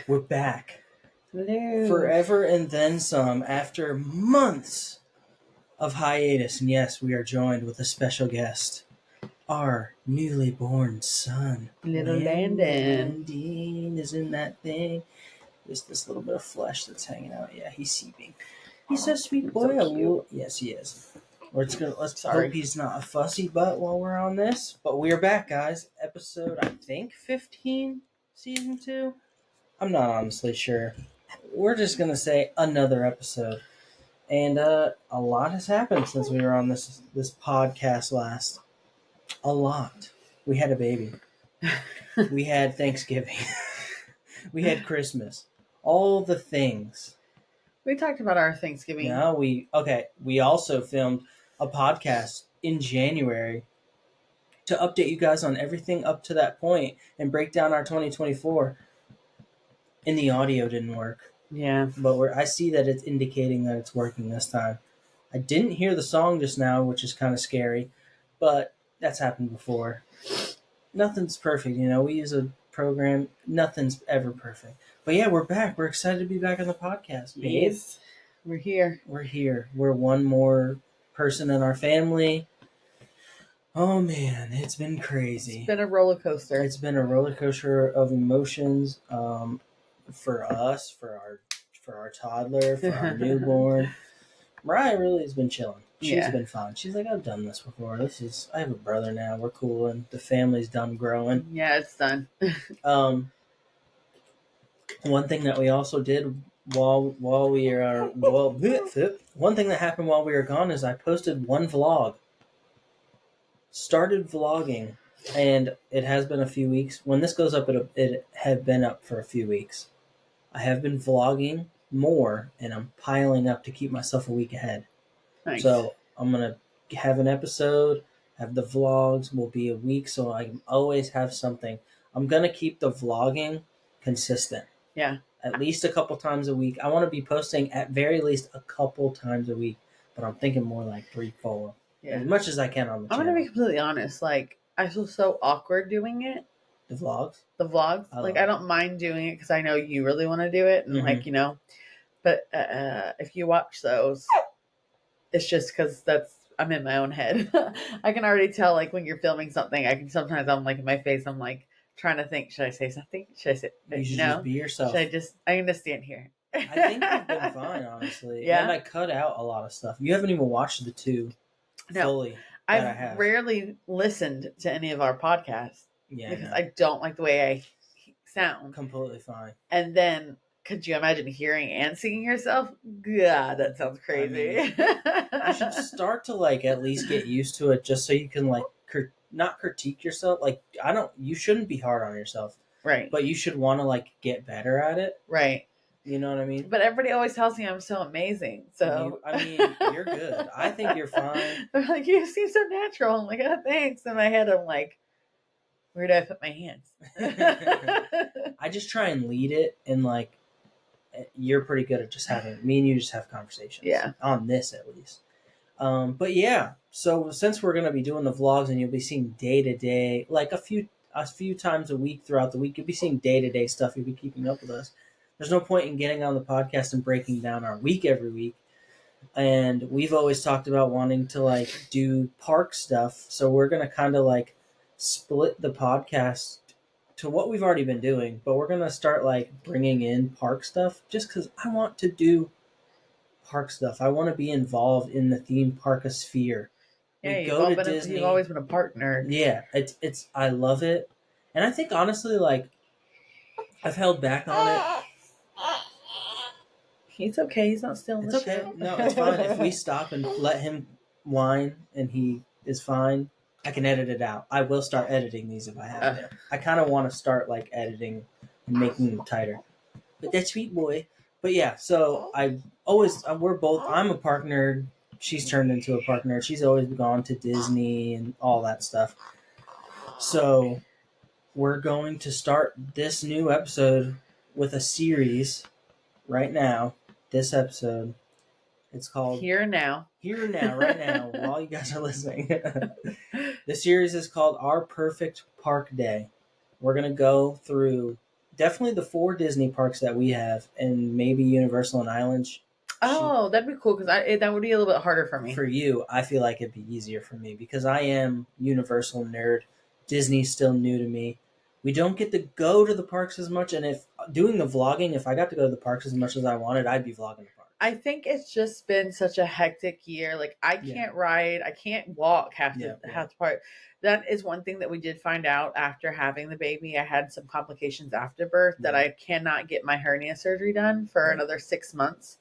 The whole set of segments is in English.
We're back. Hello. Forever and then some after months of hiatus. And yes, we are joined with a special guest. Our newly born son. Little Landon. Landon is in that thing. There's this little bit of flesh that's hanging out. Yeah, he's seeping. He's a sweet boy. So cute. Yes, he is. Let's Sorry. hope he's not a fussy butt while we're on this. But we are back, guys. Episode, I think, 15, season 2. I'm not honestly sure. We're just going to say another episode. And a lot has happened since we were on this podcast last. A lot. We had a baby. We had Thanksgiving. We had Christmas. All the things. We talked about our Thanksgiving. No, we also filmed a podcast in January to update you guys on everything up to that point and break down our 2024. And the audio didn't work. Yeah. But I see that it's indicating that it's working this time. I didn't hear the song just now, which is kind of scary, but that's happened before. Nothing's perfect, we use a program. Nothing's ever perfect. But yeah, we're back. We're excited to be back on the podcast, babe. Yes. We're here. We're here. We're one more person in our family. Oh man, it's been crazy. It's been a roller coaster. It's been a roller coaster of emotions. For us, for our toddler, for our newborn. Mariah really has been chilling. She's been fine. She's like, I've done this before. I have a brother now. We're cool, and the family's done growing. Yeah, it's done. One thing that we also did while we are one thing that happened while we were gone is I posted one vlog. Started vlogging, and it has been a few weeks. When this goes up, it had been up for a few weeks. I have been vlogging more, and I'm piling up to keep myself a week ahead. Nice. So I'm going to have an episode, have the vlogs, will be a week, so I can always have something. I'm going to keep the vlogging consistent. Yeah. At least a couple times a week. I want to be posting at very least a couple times a week, but I'm thinking more like 3, 4. Yeah. As much as I can on the channel. I'm going to be completely honest. Like, I feel so awkward doing it. The vlogs? The vlogs. I don't mind doing it because I know you really want to do it. And but if you watch those, it's just because I'm in my own head. I can already tell, like, when you're filming something, I'm like in my face, I'm like trying to think, should I say something? Should I say, you should just be yourself. I'm going to stand here. I think you've been fine, honestly. Yeah. And I cut out a lot of stuff. You haven't even watched the 2 fully. I've rarely listened to any of our podcasts. Yeah. Because I don't like the way I sound. Completely fine. And then, could you imagine hearing and singing yourself? God, that sounds crazy. You should start to at least get used to it, just so you can not critique yourself. You shouldn't be hard on yourself. Right. But you should want to get better at it. Right. You know what I mean? But everybody always tells me I'm so amazing. So you're good. I think you're fine. They're like, you seem so natural. I'm like, oh, thanks. In my head, I'm like, where do I put my hands? I just try and lead it, and you're pretty good at just having me and you just have conversations. Yeah. On this at least. But yeah. So since we're gonna be doing the vlogs, and you'll be seeing day to day, a few times a week throughout the week, you'll be seeing day to day stuff. You'll be keeping up with us. There's no point in getting on the podcast and breaking down our week every week. And we've always talked about wanting to do park stuff. So we're going to kind of split the podcast to what we've already been doing. But we're going to start bringing in park stuff just because I want to do park stuff. I want to be involved in the theme parkosphere. Yeah, you've always been a partner. Yeah, it's I love it. And I think honestly, I've held back on it. He's okay. He's not stealing the shit. It's okay. No, it's fine. If we stop and let him whine and he is fine, I can edit it out. I will start editing these if I have to. I kind of want to start editing and making them tighter. But that sweet boy. But yeah, so I'm a park nerd. She's turned into a park nerd. She's always gone to Disney and all that stuff. So we're going to start this new episode with a series right now. This episode, it's called Here Now, right now, while you guys are listening. The series is called Our Perfect Park Day. We're going to go through definitely the 4 Disney parks that we have, and maybe Universal and Islands. Oh, that'd be cool because that would be a little bit harder for me. For you, I feel like it'd be easier for me because I am Universal nerd. Disney's still new to me. We don't get to go to the parks as much, and if doing the vlogging, if I got to go to the parks as much as I wanted, I'd be vlogging the parks. I think it's just been such a hectic year. Like I can't ride, I can't walk half the part. That is one thing that we did find out after having the baby. I had some complications after birth that I cannot get my hernia surgery done for another 6 months.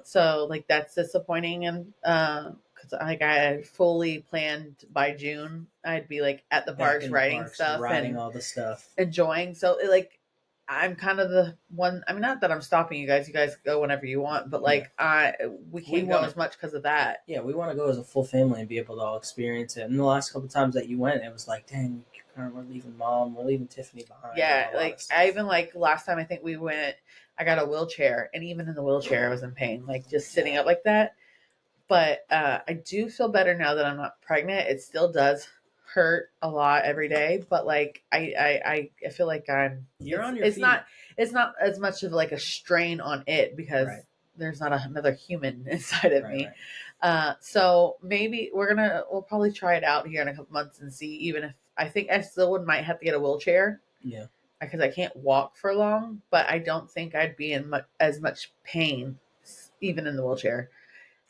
So like that's disappointing, and because like I had fully planned by June I'd be like at the parks riding stuff, riding and all the stuff, enjoying. So like I'm kind of the one. I mean, not that I'm stopping you guys. You guys go whenever you want, but like we can't go as much because of that. Yeah, we want to go as a full family and be able to all experience it. And the last couple of times that you went, it was like, dang, we're leaving mom, we're leaving Tiffany behind. Yeah, like I even like last time I think we went, I got a wheelchair, and even in the wheelchair I was in pain, like just sitting up like that. But I do feel better now that I'm not pregnant. It still does hurt a lot every day, but like I feel like you're on your it's feet. It's not as much of like a strain on it because there's not another human inside of me. So maybe we'll probably try it out here in a couple months and see. Even if I think I still might have to get a wheelchair, because I can't walk for long, but I don't think I'd be in as much pain even in the wheelchair.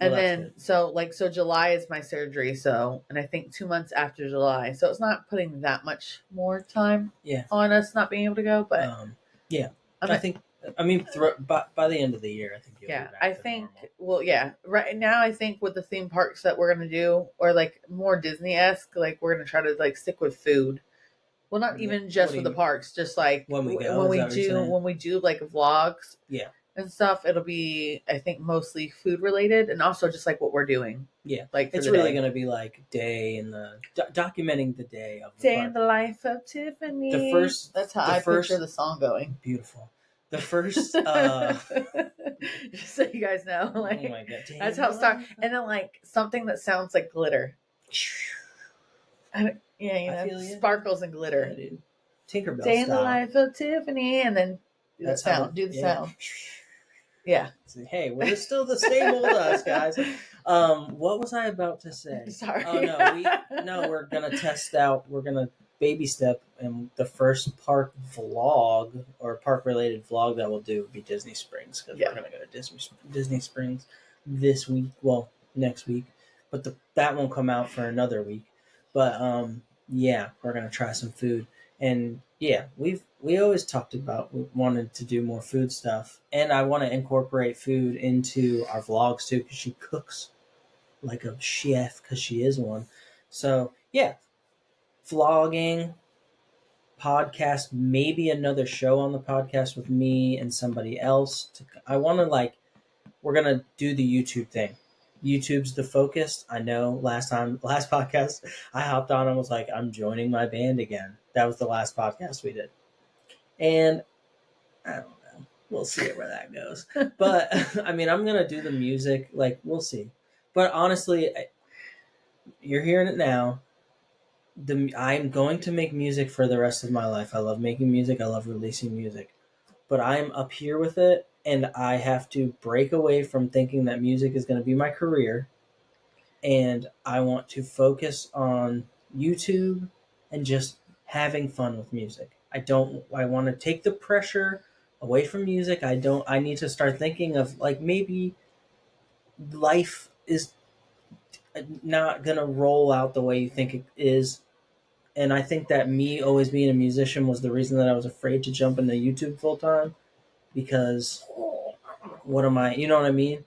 And then, so July is my surgery. So, and I think 2 months after July. So it's not putting that much more time on us not being able to go. But I think, by the end of the year, I think you'll be back I to think, normal. right now, I think with the theme parks that we're going to do, or like more Disney-esque, like we're going to try to like stick with food. Well, not even just with the parks, just like when we do like vlogs. And stuff, it'll be, I think, mostly food related, and also just like what we're doing. Yeah, like it's really going to be like day in the documenting the day of the day park. in the life of Tiffany. That's how I picture the song going. Beautiful. The first, just so you guys know, like, oh my God, that's how it starts, and then like something that sounds like glitter. Sparkles and glitter. Yeah, dude. Tinkerbell Day style. in the life of Tiffany, and then do the sound. Yeah. Hey, we're still the same old us, guys. What was I about to say? Sorry. Oh no, we're gonna test out. We're gonna baby step, and the first park vlog or park related vlog that we'll do would be Disney Springs, because we're gonna go to Disney Springs this week. Well, next week, but that won't come out for another week. But we're gonna try some food. And we always talked about we wanted to do more food stuff, and I want to incorporate food into our vlogs too, because she cooks like a chef, because she is one. So vlogging, podcast, maybe another show on the podcast with me and somebody else. I want to we're gonna do the YouTube thing. YouTube's the focus. I know last podcast I hopped on and was like, I'm joining my band again. That was the last podcast we did. And I don't know. We'll see where that goes. But I mean, I'm going to do the music. Like, we'll see. But honestly, you're hearing it now. I'm going to make music for the rest of my life. I love making music. I love releasing music. But I'm up here with it. And I have to break away from thinking that music is going to be my career. And I want to focus on YouTube and just having fun with music. I want to take the pressure away from music. I need to start thinking of like maybe life is not going to roll out the way you think it is. And I think that me always being a musician was the reason that I was afraid to jump into YouTube full time, because what am I, you know what I mean?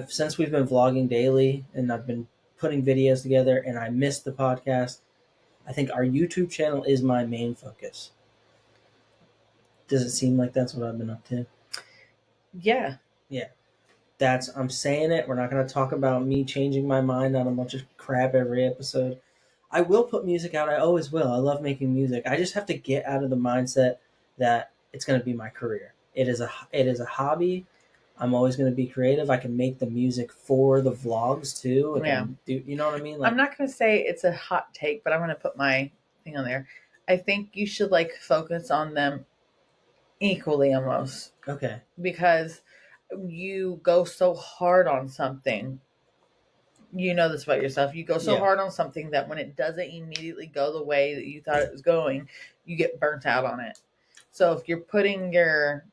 Since we've been vlogging daily and I've been putting videos together and I missed the podcast, I think our YouTube channel is my main focus. Does it seem like that's what I've been up to? Yeah. Yeah. I'm saying it. We're not going to talk about me changing my mind on a bunch of crap every episode. I will put music out. I always will. I love making music. I just have to get out of the mindset that it's going to be my career. It is a hobby. I'm always going to be creative. I can make the music for the vlogs too. You know what I mean? I'm not going to say it's a hot take, but I'm going to put my thing on there. I think you should like focus on them equally almost, Okay. because you go so hard on something. You know this about yourself. You go so Yeah. hard on something that when it doesn't immediately go the way that you thought it was going, you get burnt out on it. So if you're putting your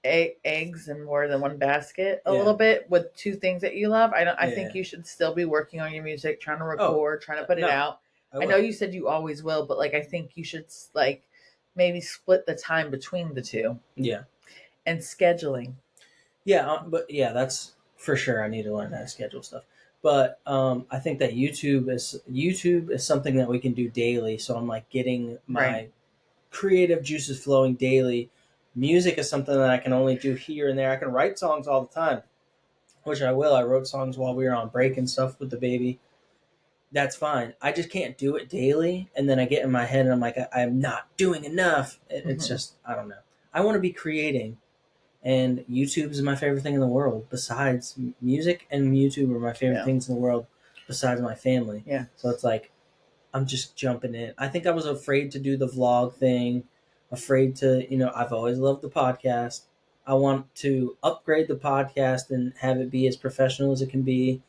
eggs in more than one basket a Yeah. little bit with two things that you love, I think Yeah. you should still be working on your music, trying to Oh, record, trying to put it no, out. I I know will. you said you always will, but like I think you should like maybe split the time between the two, Yeah. and scheduling. Yeah, but yeah, that's for sure. I need to learn how to schedule stuff. But I think that YouTube is something that we can do daily. So I'm like getting Right. my creative juices flowing daily. Music is something that I can only do here and there. I can write songs all the time, which I will. I wrote songs while we were on break and stuff with the baby. That's fine. I just can't do it daily. And then I get in my head and I'm like, I'm not doing enough. It's Mhm. just, I don't know. I want to be creating. And YouTube is my favorite thing in the world besides music, and YouTube are my favorite Yeah. things in the world besides my family. Yeah. So it's like I'm just jumping in. I think I was afraid to do the vlog thing, afraid to, I've always loved the podcast. I want to upgrade the podcast and have it be as professional as it can be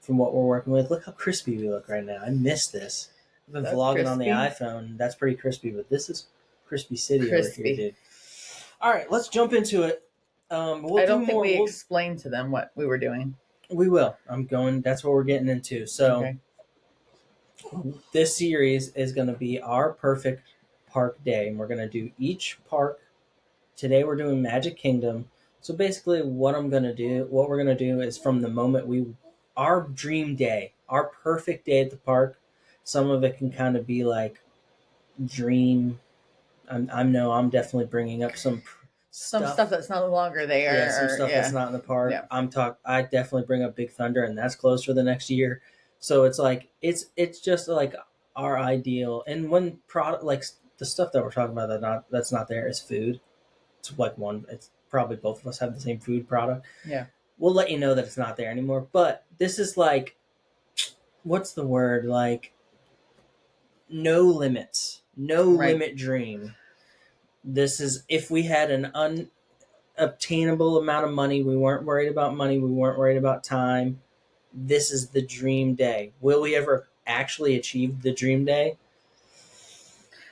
from what we're working with. Look how crispy we look right now. I miss this. I've been That's vlogging on the crispy. iPhone. That's pretty crispy, but this is crispy city over here, Crispy. dude. All right, let's jump into it. We'll I do don't think more. we explained to them what we were doing. We will. I'm going. That's what we're getting into. So Okay. this series is going to be our perfect park day, and we're going to do each park. Today we're doing Magic Kingdom. So basically, what we're going to do is from the moment our dream day, our perfect day at the park. Some of it can kind of be like dream. I'm definitely bringing up some Some stuff stuff. that's no longer Yeah, some there, or stuff that's yeah. not in the park. Yeah. I definitely bring up Big Thunder, and that's closed for the next year. So it's like it's just like our ideal. And when product like the stuff that we're talking about that's not there is food. It's like one. It's probably both of us have the same food product. Yeah. We'll let you know that it's not there anymore. But this is like, what's the word? Like no limits, no Right. limit dream. This is if we had an obtainable amount of money. We weren't worried about money. We weren't worried about time. This is the dream day. Will we ever actually achieve the dream day?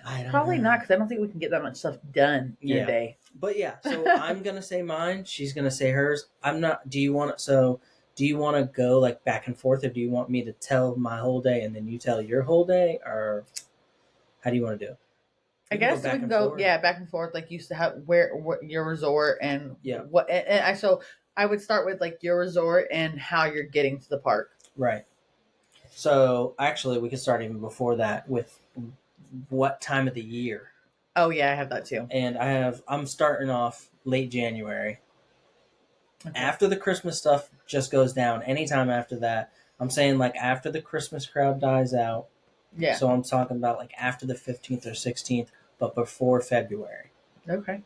I don't Probably know. not, because I don't think we can get that much stuff done in a Yeah. day. But yeah, so I'm gonna say mine. She's gonna say hers. I'm not. Do you want so? Do you want to go like back and forth, or do you want me to tell my whole day and then you tell your whole day, or how do you want to do it? I We can go guess we back can and go, forth. yeah, back and forth, like you used to have where your resort and Yeah. what, and I so I would start with like your resort and how you're getting to the park. Right. So actually, we could start even before that with what time of the year. Oh yeah, I have that too. And I'm starting off late January. Okay. After the Christmas stuff just goes down, anytime after that, I'm saying like after the Christmas crowd dies out. Yeah. So I'm talking about like after the 15th or 16th, but before February. Okay.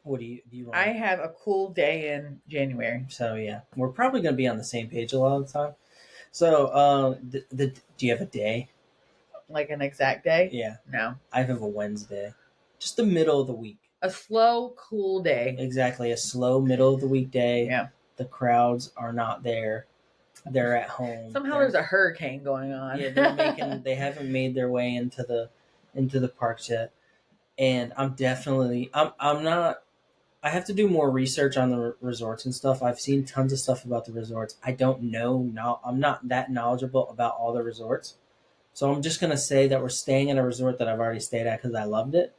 What do you want? I have a cool day in January. So yeah, we're probably going to be on the same page a lot of the time. So do you have a day? Like an exact day? Yeah, No. I have a Wednesday, just the middle of the week. A slow, cool day. Exactly, a slow middle of the week day. Yeah. The crowds are not there; they're at home. Somehow there's a hurricane going on. Yeah, they haven't made their way into the parks yet, and I'm not. I have to do more research on the resorts and stuff. I've seen tons of stuff about the resorts. I don't know. No, I'm not that knowledgeable about all the resorts. So I'm just gonna say that we're staying at a resort that I've already stayed at because I loved it.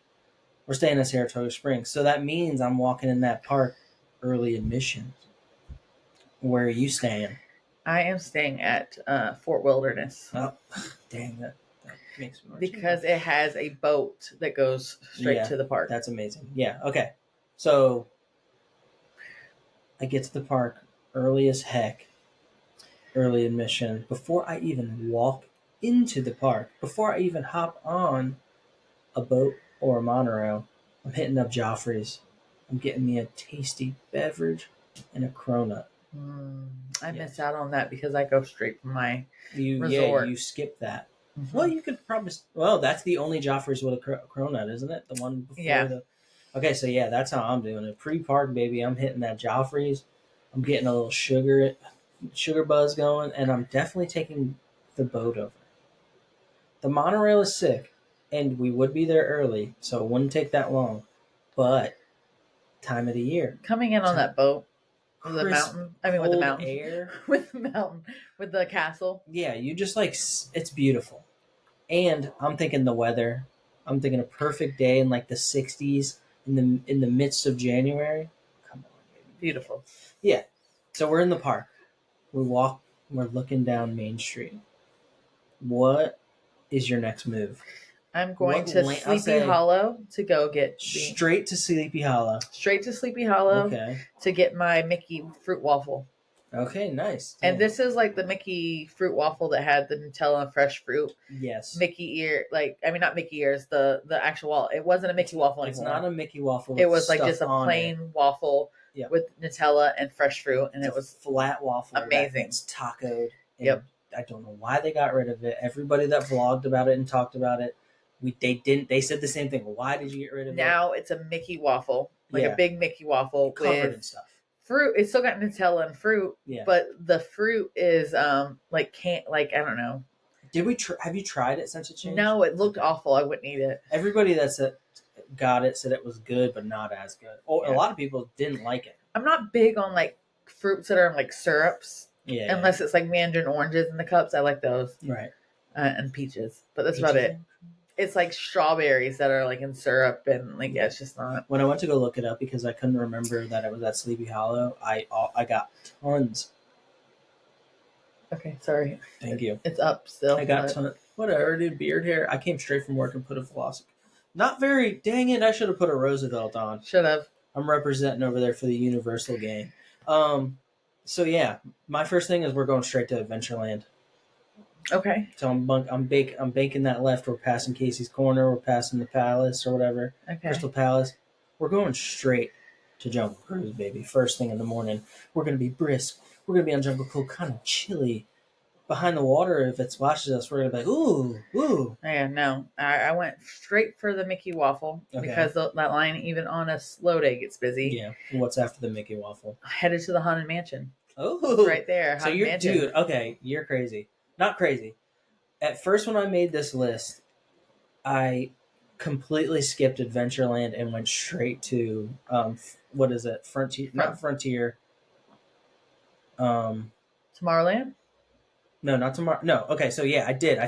We're staying at Saratoga Springs, so that means I'm walking in that park early admission. Where are you staying? I am staying at Fort Wilderness. Oh, dang that makes me because it has a boat that goes straight to the park. That's amazing. Yeah. Okay. So I get to the park early as heck, early admission, before I even walk into the park, before I even hop on a boat or a monorail. I'm hitting up Joffrey's. I'm getting me a tasty beverage and a cronut. I missed out on that because I go straight from my resort. Yeah, you skip that. Mm-hmm. Well, you could probably. Well, that's the only Joffrey's with a cronut, isn't it? The one before Okay, so yeah, that's how I'm doing it. Pre-park, baby. I'm hitting that Joffrey's. I'm getting a little sugar buzz going, and I'm definitely taking the boat over. The monorail is sick, and we would be there early, so it wouldn't take that long. But time of the year, Coming in on time, that boat with the crisp, mountain. I mean, with the cold mountain, air. with the mountain, with the castle. Yeah, you just like it's beautiful. And I'm thinking the weather. I'm thinking a perfect day in like the 60s in the midst of January. Come on, baby. Beautiful. Yeah. So we're in the park. We walk. We're looking down Main Street. What is your next move? I'm going What to I'll Sleepy say Hollow to go get straight to Sleepy Hollow. straight to Sleepy Hollow Okay. to get my Mickey fruit waffle. Okay. Nice. And Yeah. this is like the Mickey fruit waffle that had the Nutella and fresh fruit. Yes. Mickey ear, like I mean not Mickey ears, the actual waffle. It wasn't a Mickey waffle anymore. It's not a Mickey waffle. It was like just a plain waffle Yep. with Nutella and fresh fruit, and it was flat waffle. amazing. It's tacoed. Yep. I don't know why they got rid of it. Everybody that vlogged about it and talked about it, they said the same thing. Why did you get rid of it? Now it's a Mickey waffle, like a big Mickey waffle covered with in stuff. Fruit. It's still got Nutella and fruit, but the fruit is like I don't know. Did we? Have you tried it since it changed? No, it looked awful. I wouldn't eat it. Everybody that got it said it was good, but not as good. A lot of people didn't like it. I'm not big on like fruits that are in like syrups. Yeah. Unless it's like mandarin oranges in the cups, I like those. Right. And peaches, but that's about it. It's like strawberries that are like in syrup, and like it's just not. When I went to go look it up because I couldn't remember that it was at Sleepy Hollow, I got tons. Okay, sorry. Thank you. It's up still. I got tons. Whatever, dude. Beard hair. I came straight from work and put a philosophy. Not very. Dang it! I should have put a Roosevelt on. Should have. I'm representing over there for the Universal gang. So yeah, my first thing is we're going straight to Adventureland. Okay. So I'm banking that left. We're passing Casey's Corner. We're passing the Palace or whatever. Okay. Crystal Palace. We're going straight to Jungle Cruise, baby. First thing in the morning. We're gonna be brisk. We're gonna be on Jungle Cruise, kind of chilly. Behind the water, if it splashes us, we're gonna be like, ooh, ooh. Yeah, no. I went straight for the Mickey waffle because that line, even on a slow day, gets busy. Yeah. What's after the Mickey waffle? Headed to the Haunted Mansion. Oh, right there. So you're, dude. Okay, you're crazy. Not crazy. At first, when I made this list, I completely skipped Adventureland and went straight to what is it? Frontier? Not Frontier. Tomorrowland? No, not tomorrow. No. Okay, so yeah, I did.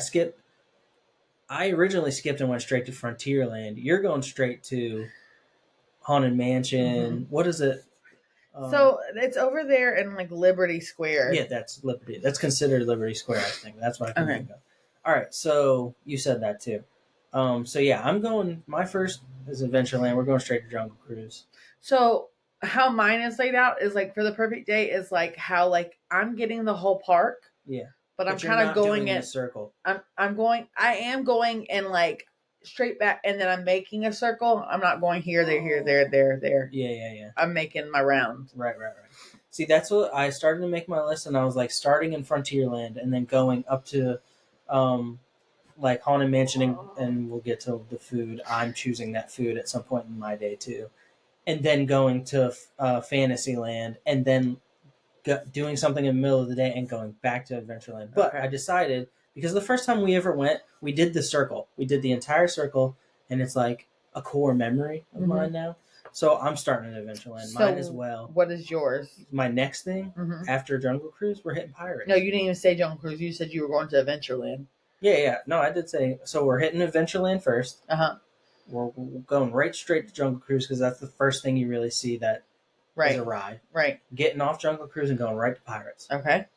I originally skipped and went straight to Frontierland. You're going straight to Haunted Mansion. Mm-hmm. What is it? So it's over there in like Liberty Square. Yeah, that's Liberty. That's considered Liberty Square, I think. That's what I can think of. All right, so you said that too. So yeah, I'm going. My first is Adventureland. We're going straight to Jungle Cruise. So how mine is laid out is like for the perfect day is like how like I'm getting the whole park. Yeah, but I'm kind of going in a circle. I am going in like straight back, and then I'm making a circle. I'm not going here, there. Yeah. I'm making my round. Right. See, that's what I started to make my list, and I was like starting in Frontierland and then going up to like Haunted Mansion, and we'll get to the food. I'm choosing that food at some point in my day too, and then going to Fantasyland, and then doing something in the middle of the day and going back to Adventureland. But I decided, because the first time we ever went, we did the circle. We did the entire circle, and it's like a core memory of mine now. So I'm starting at Adventureland. Mine as well. What is yours? My next thing, after Jungle Cruise, we're hitting Pirates. No, you didn't even say Jungle Cruise. You said you were going to Adventureland. Yeah. No, I did say. So we're hitting Adventureland first. Uh-huh. We're going right straight to Jungle Cruise because that's the first thing you really see that is a ride. Right. Getting off Jungle Cruise and going right to Pirates. Okay.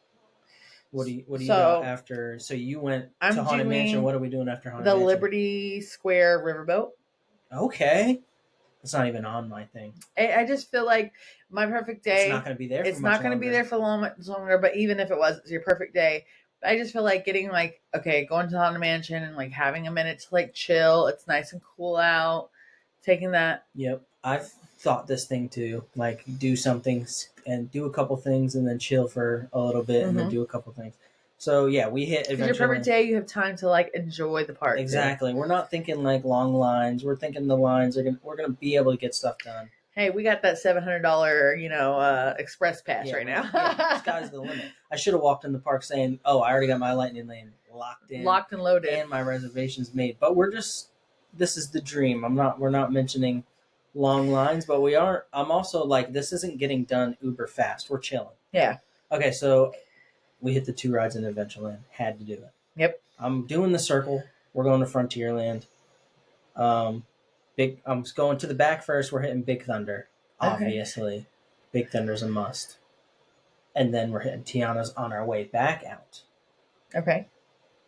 What do you got after? So you went to Haunted Mansion. What are we doing after Haunted Mansion? The Liberty Square Riverboat. Okay. It's not even on my thing. I just feel like my perfect day. It's not going to be there. It's not going to be there for longer. But even if it was, it's your perfect day. I just feel like getting like going to the Haunted Mansion and like having a minute to like chill. It's nice and cool out. Taking that. Yep, I've thought this thing too. Like do something and do a couple things and then chill for a little bit and then do a couple things. So yeah, we hit Because your perfect Adventureland. day, you have time to like enjoy the park. Exactly. We're not thinking like long lines. We're thinking the lines are we're gonna be able to get stuff done. Hey, we got that $700, express pass Yeah, right now. sky's the limit. I should have walked in the park saying, "Oh, I already got my lightning lane locked in, Locked and loaded, and my reservations made." But we're just this is the dream. We're not mentioning long lines, but we are. I'm also like this isn't getting done uber fast. We're chilling. Yeah. Okay, so we hit the 2 rides in Adventureland. Had to do it. Yep. I'm doing the circle. We're going to Frontierland. I'm going to the back first. We're hitting Big Thunder, obviously. Okay. Big Thunder's a must, and then we're hitting Tiana's on our way back out. Okay.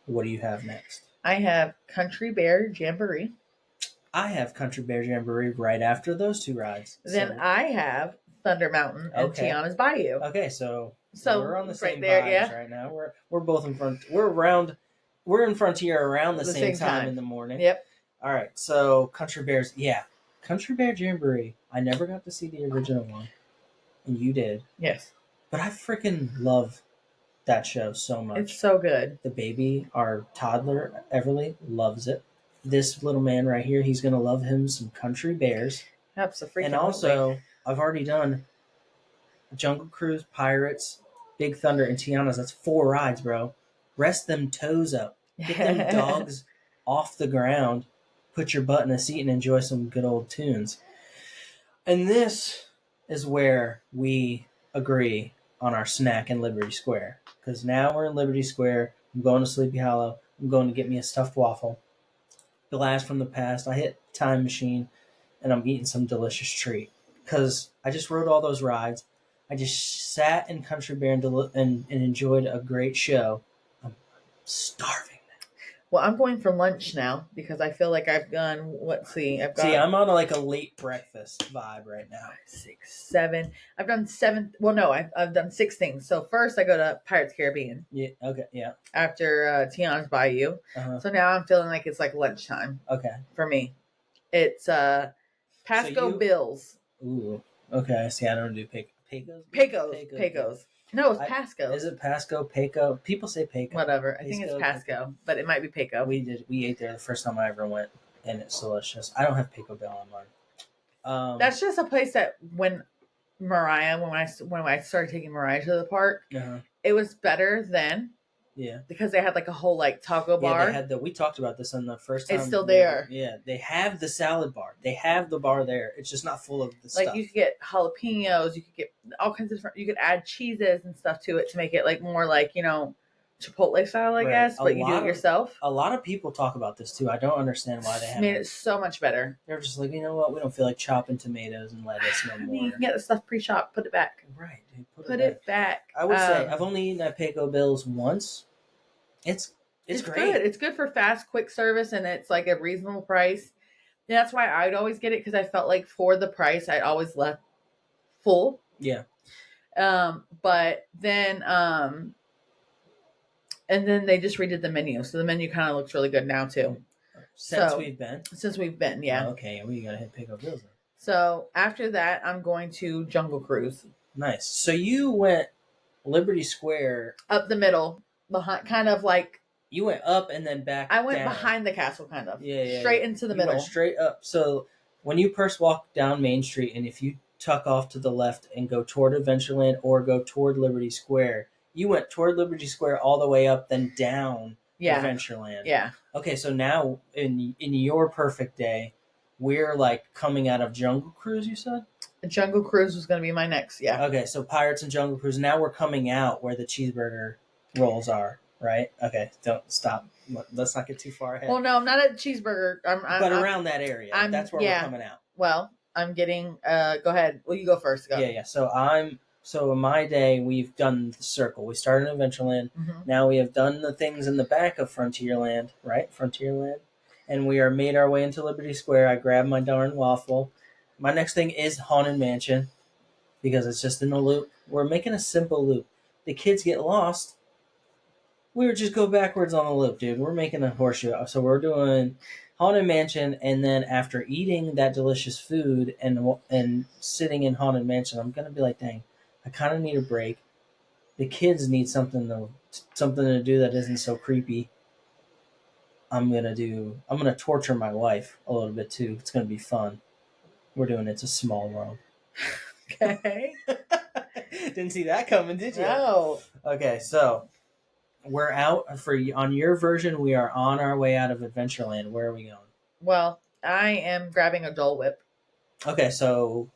What do you have next? I have Country Bear Jamboree. I have Country Bear Jamboree right after those 2 rides. Then I have Thunder Mountain and Tiana's Bayou. Okay, so we're on the same there, vibes right now. We're both in front. We're in Frontier around the same time in the morning. Yep. All right, so Country Bears, Country Bear Jamboree. I never got to see the original one, and you did. Yes. But I freaking love that show so much. It's so good. The baby, our toddler, Everly, loves it. This little man right here, he's going to love him some Country Bears. Absolutely. And also, I've already done Jungle Cruise, Pirates, Big Thunder, and Tiana's. That's 4 rides, bro. Rest them toes up. Get them dogs off the ground. Put your butt in a seat and enjoy some good old tunes. And this is where we agree on our snack in Liberty Square. Because now we're in Liberty Square. I'm going to Sleepy Hollow. I'm going to get me a stuffed waffle. Blast from the past. I hit Time Machine, and I'm eating some delicious treat. Because I just rode all those rides. I just sat in Country Bear and enjoyed a great show. I'm starving. Well, I'm going for lunch now because I feel like I've done. I'm on a late breakfast vibe right now. 6, 7. I've done 7. Well, no, I've done 6 things. So first, I go to Pirates Caribbean. Yeah. Okay. Yeah. After Tiana's Bayou. Uh-huh. So now I'm feeling like it's like lunchtime. Okay. For me, it's Pasco Bills. Ooh. Okay. See, I don't do Pecos. No, it's Pasco. Is it Pasco? Paco? People say Paco. Whatever. I think it's Pasco, but it might be Paco. We ate there the first time I ever went, and it's delicious. I don't have Paco Bill on mine. That's just a place that when I started taking Mariah to the park, it was better then. Yeah. Because they had like a whole taco bar. Yeah, we talked about this on the first time. It's still there. Yeah, they have the salad bar. They have the bar there. It's just not full of the stuff. Like you could get jalapenos, you could get all kinds of different, you could add cheeses and stuff to it to make it more Chipotle style, I guess, but you do it yourself. A lot of people talk about this too. I don't understand why they have made it so much better. They're just like, you know what? We don't feel like chopping tomatoes and lettuce no more. You can get the stuff pre-chopped, put it back. Right, dude. Put it back. I would say I've only eaten at Paco Bill's once. It's great. Good. It's good for fast, quick service, and it's like a reasonable price. And that's why I'd always get it because I felt like for the price, I'd always left full. Yeah. But then, and then they just redid the menu, so the menu kind of looks really good now too. Since we've been, yeah. Oh, okay, well, you gotta hit Paco Bill's then. So after that, I'm going to Jungle Cruise. Nice. So you went Liberty Square up the middle. Behind, kind of like you went up and then back. I went down. Behind the castle, kind of. Yeah. Straight into the middle. Went straight up. So when you first walk down Main Street, and if you tuck off to the left and go toward Adventureland or go toward Liberty Square, you went toward Liberty Square all the way up, then down Adventureland. Yeah. Okay, so now in your perfect day, we're coming out of Jungle Cruise. You said Jungle Cruise was going to be my next. Yeah. Okay, so Pirates and Jungle Cruise. Now we're coming out where the cheeseburger rolls are, right? Okay, don't stop. Let's not get too far ahead. Well, no, I'm not at cheeseburger. But around that area, that's where we're coming out. Well, I'm getting. Go ahead. Well, you go first. Go. Yeah. So in my day, we've done the circle. We started in Adventureland. Mm-hmm. Now we have done the things in the back of Frontierland, right? Frontierland, and we are made our way into Liberty Square. I grabbed my darn waffle. My next thing is Haunted Mansion because it's just in the loop. We're making a simple loop. The kids get lost. We would just go backwards on the loop, dude. We're making a horseshoe. So we're doing Haunted Mansion, and then after eating that delicious food and sitting in Haunted Mansion, I'm going to be like, dang, I kind of need a break. the kids need something to do that isn't so creepy. I'm gonna torture my wife a little bit too. It's gonna be fun. We're doing It's a Small World. Okay. Didn't see that coming, did you? No. Okay, so we're out on your version. We are on our way out of Adventureland. Where are we going? Well, I am grabbing a Dole Whip. Okay, so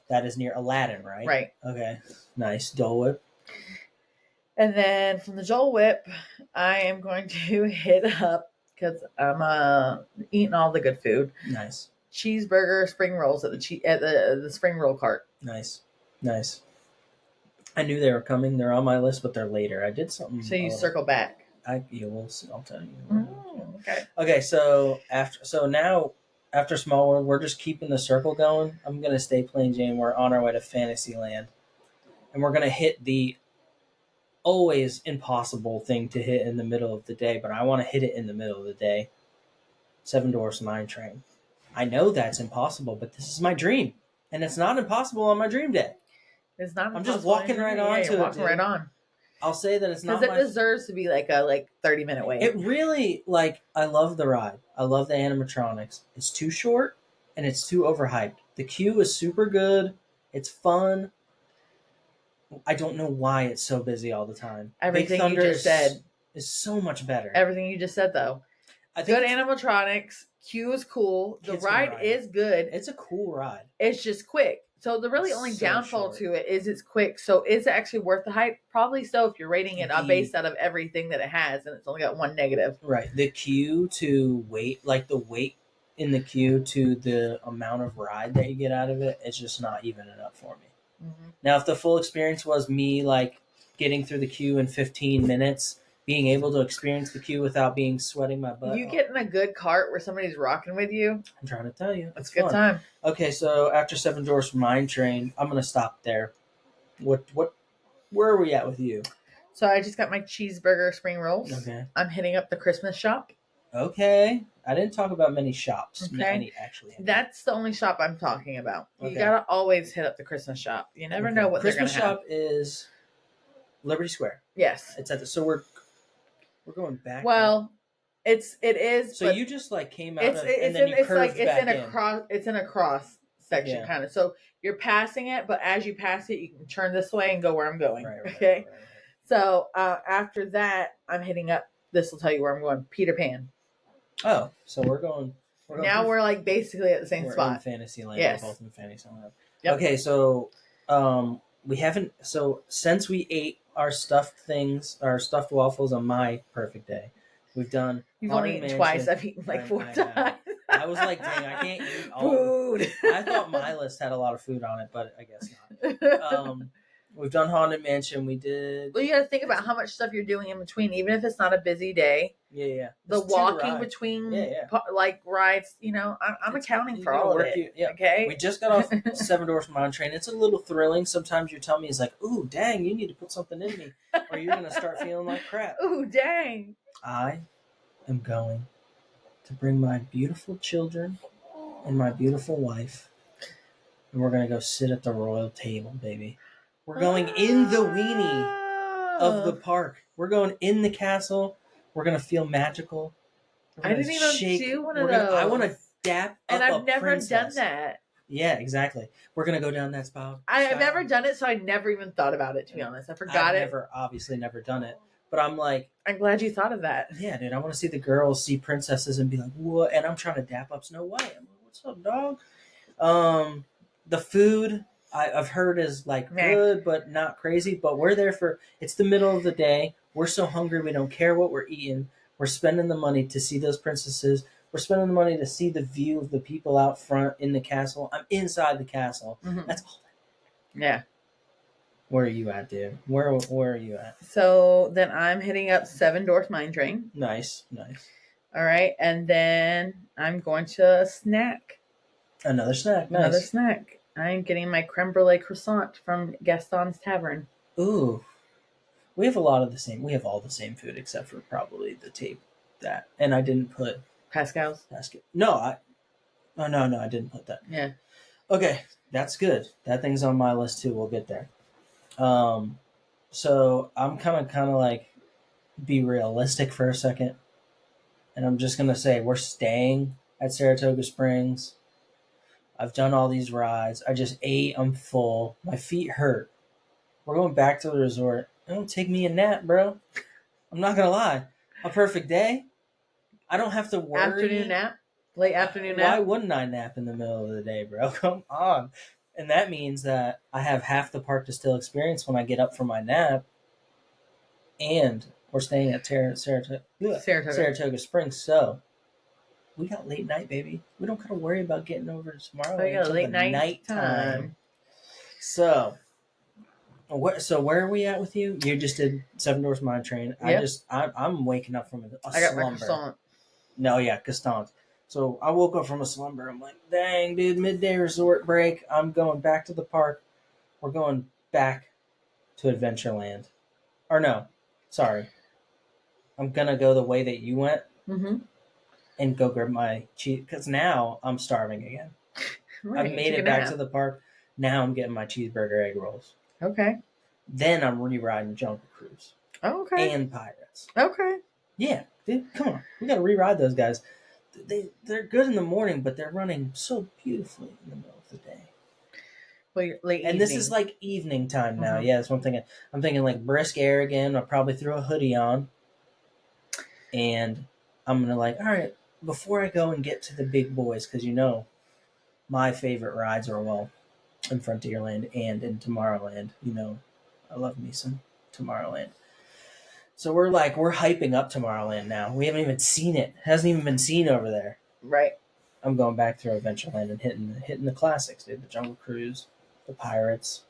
that is near Aladdin, right? Right. Okay, nice. Dole Whip. And then from the Dole Whip, I am going to hit up, because I'm eating all the good food. Nice. Cheeseburger spring rolls at the spring roll cart. Nice. I knew they were coming. They're on my list, but they're later. I did something. So you circle back. We'll see. I'll tell you. Okay. Okay. So now after Small World, we're just keeping the circle going. I'm gonna stay plain Jane. We're on our way to Fantasyland, and we're gonna hit the always impossible thing to hit in the middle of the day, but I want to hit it in the middle of the day. Seven Dwarfs Mine Train. I know that's impossible, but this is my dream, and it's not impossible on my dream day. It's not. I'm just walking right on to it. Walking right on. I'll say that it's not because it deserves to be like a 30-minute wait. It really I love the ride. I love the animatronics. It's too short and it's too overhyped. The queue is super good. It's fun. I don't know why it's so busy all the time. Everything you just said is so much better. Everything you just said though. Good animatronics. Queue is cool. The ride is good. It's a cool ride. It's just quick. So the really only downfall to it is it's quick. So is it actually worth the hype? Probably so if you're rating it based out of everything that it has and it's only got one negative. Right. The queue to wait, like the wait in the queue to the amount of ride that you get out of it, it's just not even enough for me. Mm-hmm. Now, if the full experience was me like getting through the queue in 15 minutes, being able to experience the queue without being sweating my butt. You get in a good cart where somebody's rocking with you. I'm trying to tell you. It's a good time. Okay, so after Seven Dwarfs Mine Train, I'm going to stop there. Where are we at with you? So I just got my cheeseburger spring rolls. Okay. I'm hitting up the Christmas shop. Okay. I didn't talk about many shops. Okay. That's the only shop I'm talking about. Okay. You got to always hit up the Christmas shop. You never know what Christmas they're going to have. Christmas shop is Liberty Square. Yes. It's at the, so we're going back. Well, it is. So you just like came out and then you curved back in. It's in a cross section kind of. So you're passing it, but as you pass it, you can turn this way and go where I'm going. Right, okay. Right. So after that, I'm hitting up. This will tell you where I'm going. Peter Pan. Oh, so we're going. We're like basically at the same spot. In Fantasyland. Yes. We're both in Fantasyland. Yep. Okay, so we haven't. So since we ate our stuffed waffles on my perfect day, we've done. You've only eaten twice. I've eaten like 4 times. I was like, dang, I can't eat all food. I thought my list had a lot of food on it, but I guess not. We've done Haunted Mansion. We did. Well, you got to think about how much stuff you're doing in between, even if it's not a busy day. Yeah. The walking between, like rides. You know, I'm accounting for all of it. Okay. We just got off Seven Dwarfs Mine Train. It's a little thrilling. Sometimes your tummy is like, "Ooh, dang! You need to put something in me, or you're gonna start feeling like crap." Ooh, dang! I am going to bring my beautiful children and my beautiful wife, and we're gonna go sit at the royal table, baby. We're going in the weenie of the park. We're going in the castle. We're going to feel magical. I didn't even do one of those. I want to dap up and I've never princess. Done that. Yeah, exactly. We're going to go down that spout. I've never done it, so I never even thought about it, to be honest. I forgot I've obviously never done it. But I'm like... I'm glad you thought of that. Yeah, dude. I want to see the girls see princesses and be like, what? And I'm trying to dap up Snow White. I'm like, what's up, dog? The food... I've heard is like good, but not crazy. But we're there it's the middle of the day. We're so hungry. We don't care what we're eating. We're spending the money to see those princesses. We're spending the money to see the view of the people out front in the castle. I'm inside the castle. Mm-hmm. That's all. Yeah. Where are you at, dude? Where are you at? So then I'm hitting up Seven Dwarfs Mine Train. Nice. All right. And then I'm going to snack. Another snack. Nice. Another snack. I'm getting my creme brulee croissant from Gaston's Tavern. Ooh. We have a lot of the same. We have all the same food except for probably the tape that. And I didn't put Pascal's. No, I didn't put that. Yeah. Okay, that's good. That thing's on my list too. We'll get there. So I'm kind of like be realistic for a second, and I'm just gonna say we're staying at Saratoga Springs. I've done all these rides. I just ate. I'm full. My feet hurt. We're going back to the resort. Don't take me a nap, bro. I'm not gonna lie. A perfect day. I don't have to Afternoon worry. nap, late afternoon Why nap. wouldn't I nap in the middle of the day, bro? Come on. And that means that I have half the park to still experience when I get up from my nap. And we're staying at Saratoga. Saratoga Springs. So we got late night, baby. We don't got to worry about getting over to Oh, you Tomorrowland got a until the late night nighttime. time. So so where are we at with you? You just did Seven Dwarfs Mine Train. Yep. I'm waking up from a I got my slumber. croissant. No, yeah, Castans. So I woke up from a slumber. I'm like, dang, dude, midday resort break. I'm going back to the park. We're going back to Adventureland. Or no, sorry. I'm gonna go the way that you went Mm-hmm. and go grab my cheese because now I'm starving again. Right. I've made Took a it back nap. to the park. Now I'm getting my cheeseburger egg rolls. Okay. Then I'm re-riding Jungle Cruise Oh, okay. and Pirates. Okay. Yeah, dude, come on. We gotta re-ride those guys. They're good in the morning, but they're running so beautifully in the middle of the day. Well, you're late And evening. this is like evening time now. Mhm. Yeah, that's what I'm thinking. I'm thinking like brisk air again. I'll probably throw a hoodie on. And I'm going to like, all right, before I go and get to the big boys, because my favorite rides are, well, in Frontierland and in Tomorrowland. I love me some Tomorrowland. So we're hyping up Tomorrowland now. We haven't even seen it. It hasn't even been seen over there. Right. I'm going back through Adventureland and hitting the classics, dude. The Jungle Cruise, the Pirates.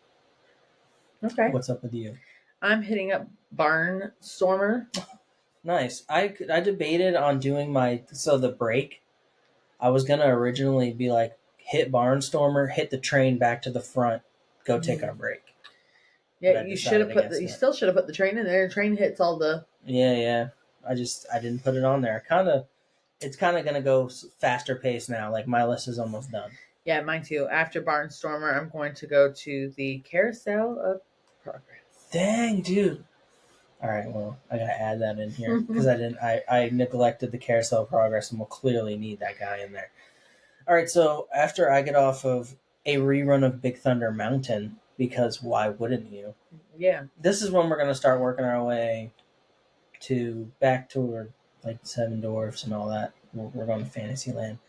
Okay. What's up with you? I'm hitting up Barnstormer. Nice. I debated on doing the break. I was gonna originally be like hit Barnstormer, hit the train back to the front, go take our break. But Yeah, I you should have decided put against you it. still should have put the train in there. The train hits all the. Yeah. I didn't put it on there. It's kind of gonna go faster pace now. Like my list is almost done. Yeah, mine too. After Barnstormer, I'm going to go to the Carousel of Progress. Dang, dude. All right, well, I gotta add that in here because I neglected the Carousel of Progress, and we'll clearly need that guy in there. All right, so after I get off of a rerun of Big Thunder Mountain, because why wouldn't you? Yeah. This is when we're gonna start working our way to back toward like Seven Dwarfs and all that. We're going to Fantasyland.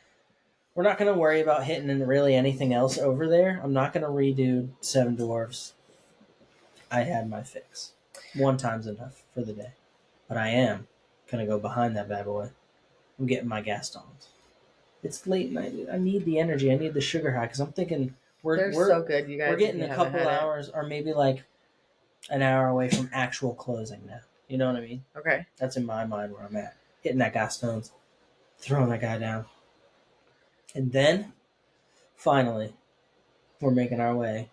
We're not gonna worry about hitting really anything else over there. I'm not gonna redo Seven Dwarfs. I had my fix. One time's enough for the day. But I am gonna go behind that bad boy. I'm getting my Gastons. It's late night. I need the energy. I need the sugar high because I'm thinking They're so good, you guys. we're getting if you a haven't couple had hours or maybe like an hour away from actual closing now. You know what I mean? it. Okay. That's in my mind where I'm at. Hitting that Gastons, throwing that guy down, and then finally we're making our way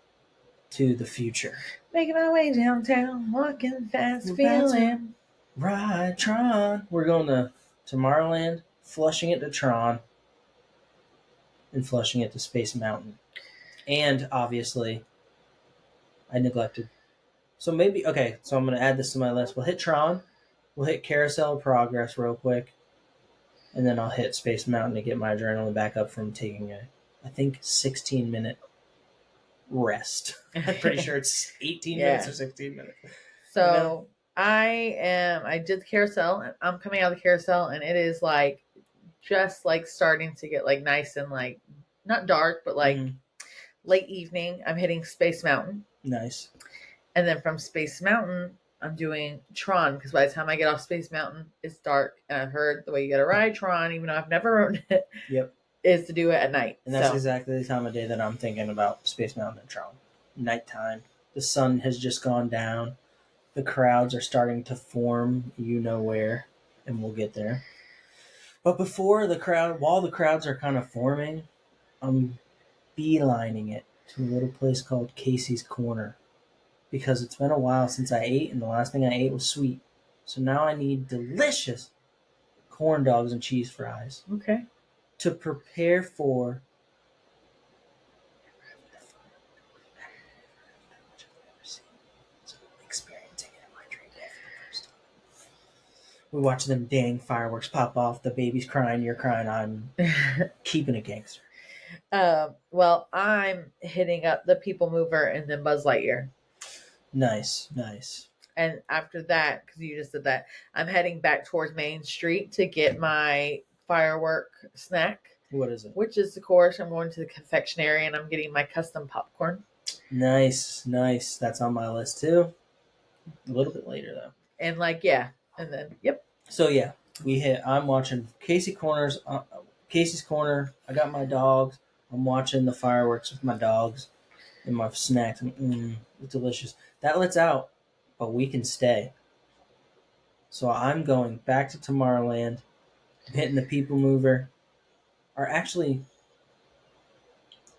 to the future. Making my way downtown, walking fast, We're about to feeling. ride Tron. We're going to Tomorrowland, flushing it to Tron, and flushing it to Space Mountain. And obviously, I neglected. So maybe, okay, so I'm going to add this to my list. We'll hit Tron, we'll hit Carousel of Progress real quick, and then I'll hit Space Mountain to get my adrenaline back up from taking I think, 16-minute rest. I'm pretty sure it's 18 minutes or 16 minutes. So I did the carousel, and I'm coming out of the carousel, and it is like just like starting to get like nice and like not dark, but like late evening. I'm hitting Space Mountain. Nice. And then from Space Mountain, I'm doing Tron because by the time I get off Space Mountain, it's dark. And I've heard the way you got to ride Tron, even though I've never ridden it, Yep. is to do it at night. And that's exactly the time of day that I'm thinking about Space Mountain and Tron. Nighttime. The sun has just gone down. The crowds are starting to form, you know where, and we'll get there. But while the crowds are kind of forming, I'm beelining it to a little place called Casey's Corner. Because it's been a while since I ate, and the last thing I ate was sweet. So now I need delicious corn dogs and cheese fries. Okay. To prepare for experience We watch them dang fireworks pop off. The baby's crying. You're crying. I'm keeping it gangster. Well, I'm hitting up the People Mover and then Buzz Lightyear. Nice, nice. And after that, because you just said that, I'm heading back towards Main Street to get my firework snack. What is it? Which is, of course, I'm going to the confectionery and I'm getting my custom popcorn. Nice, nice. That's on my list too. A little bit later though. And yeah, and then yep. So yeah, we hit. I'm watching Casey's Corner. I got my dogs. I'm watching the fireworks with my dogs and my snacks. It's delicious. That lets out, but we can stay. So I'm going back to Tomorrowland, hitting the People Mover. Or actually,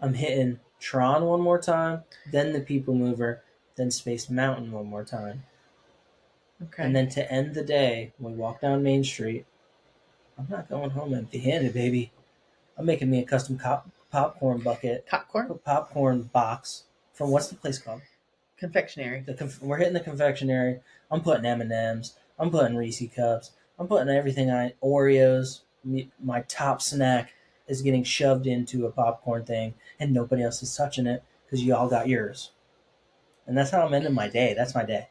I'm hitting Tron one more time, then the People Mover, then Space Mountain one more time. Okay. And then to end the day, when we walk down Main Street, I'm not going home empty-handed, baby. I'm making me a custom popcorn bucket. Popcorn box from, what's the place called? Confectionery. We're hitting the confectionery. I'm putting M&Ms. I'm putting Reese cups. I'm putting everything on Oreos. My top snack is getting shoved into a popcorn thing, and nobody else is touching it because you all got yours. And that's how I'm ending my day. That's my day.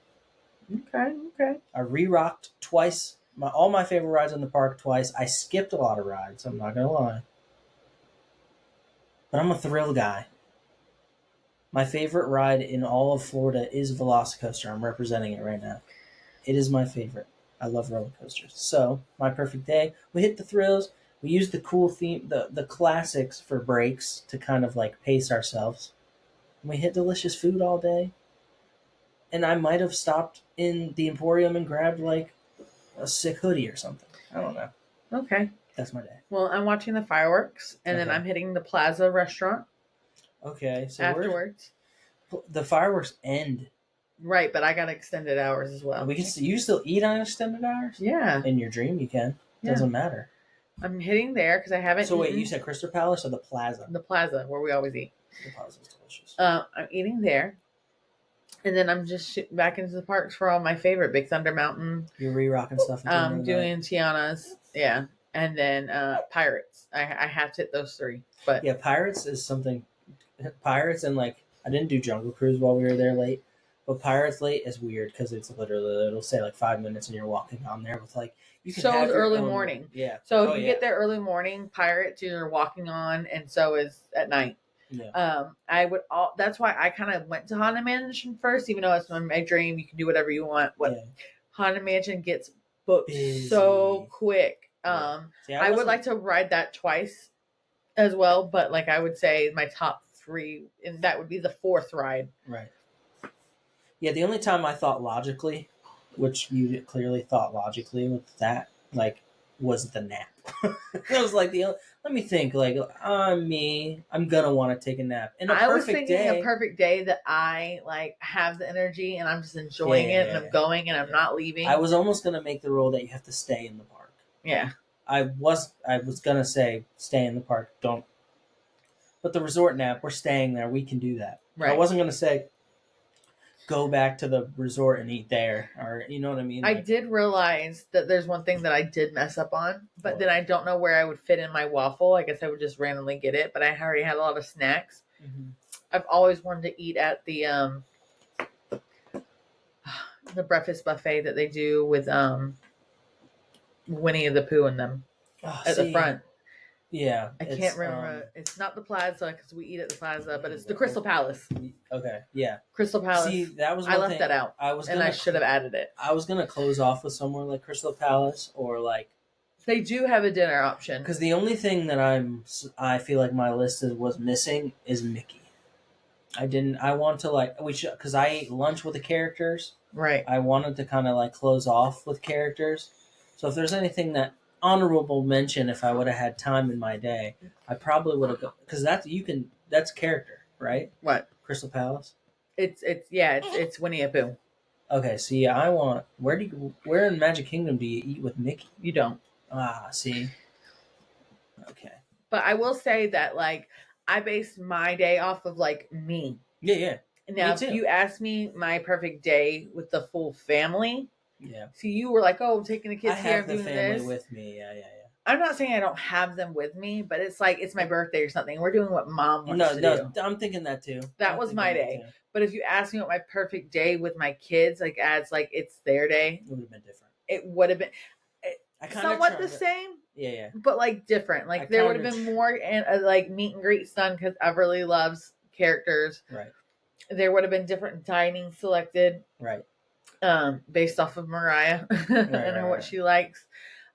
Okay. I re-rocked twice. All my favorite rides in the park twice. I skipped a lot of rides. I'm not gonna lie, but I'm a thrill guy. My favorite ride in all of Florida is Velocicoaster. I'm representing it right now. It is my favorite. I love roller coasters. So my perfect day. We hit the thrills. We used the cool theme, the classics for breaks to kind of pace ourselves. And we hit delicious food all day. And I might have stopped in the Emporium and grabbed a sick hoodie or something. I don't know. Okay. That's my day. Well, I'm watching the fireworks, and then I'm hitting the Plaza restaurant. Okay. So afterwards, the fireworks end. Right, but I got extended hours as well. You still eat on extended hours? Yeah. In your dream, you can. Doesn't matter. I'm hitting there because I haven't. So wait, you said Crystal Palace or the Plaza? The Plaza, where we always eat. The Plaza's delicious. I'm eating there. And then I'm just back into the parks for all my favorite. Big Thunder Mountain. You're re-rocking stuff. Doing Tiana's. Yeah. And then Pirates. I have to hit those three. But yeah, Pirates is something. Pirates and I didn't do Jungle Cruise while we were there late. But Pirates late is weird because it's literally, it'll say 5 minutes and you're walking on there with you can have early morning. Yeah. So if you get there early morning, Pirates you're walking on, and so is at night. Yeah. That's why I kind of went to Haunted Mansion first, even though it's my dream. You can do whatever you want. Haunted Mansion gets booked so quick. I would like to ride that twice as well, but I would say my top 3, and that would be the 4th ride. Right. Yeah, the only time I thought logically, which you clearly thought logically with that, was the nap. I was let me think. I'm me. I'm gonna want to take a nap. I was thinking a perfect day that I have the energy and I'm just enjoying it and I'm going and I'm not leaving. I was almost gonna make the rule that you have to stay in the park. Yeah. I was gonna say stay in the park. Don't. But the resort nap, we're staying there. We can do that. Right. I wasn't gonna say go back to the resort and eat there, or you know what I mean? I did realize that there's one thing that I did mess up on, but then I don't know where I would fit in my waffle. I guess I would just randomly get it, but I already had a lot of snacks. Mm-hmm. I've always wanted to eat at the breakfast buffet that they do with Winnie the Pooh and them at the front. Yeah. I can't remember. It's not the Plaza because we eat at the Plaza, but it's the Crystal Palace. Okay, yeah. Crystal Palace. See, that was I left that out. I should have added it. I was going to close off with somewhere like Crystal Palace or They do have a dinner option. Because the only thing that I feel like my list was missing is Mickey. I want to because I ate lunch with the characters. Right. I wanted to kind of close off with characters. So if there's anything that honorable mention, if I would have had time in my day, I probably would have gone, because that's character, right? What? Crystal Palace? It's Winnie the Pooh. Okay, so yeah, I want, where in Magic Kingdom do you eat with Mickey? You don't. See. Okay. But I will say that I based my day off of me. Yeah. Now if you ask me my perfect day with the full family, Yeah. So you were like, oh, I'm taking the I kids here, have I'm the doing family this. with me. Yeah. I'm not saying I don't have them with me, but it's like it's my birthday or something. We're doing what mom wants to do. I'm thinking that too. That was my day. But if you ask me what my perfect day with my kids, like as like it's their day, it would have been different. It would have been somewhat the same. Yeah. But like different. Like there would have been more and like meet and greets done because Everly loves characters. Right. There would have been different dining selected. Right. Based off of Mariah and what she likes.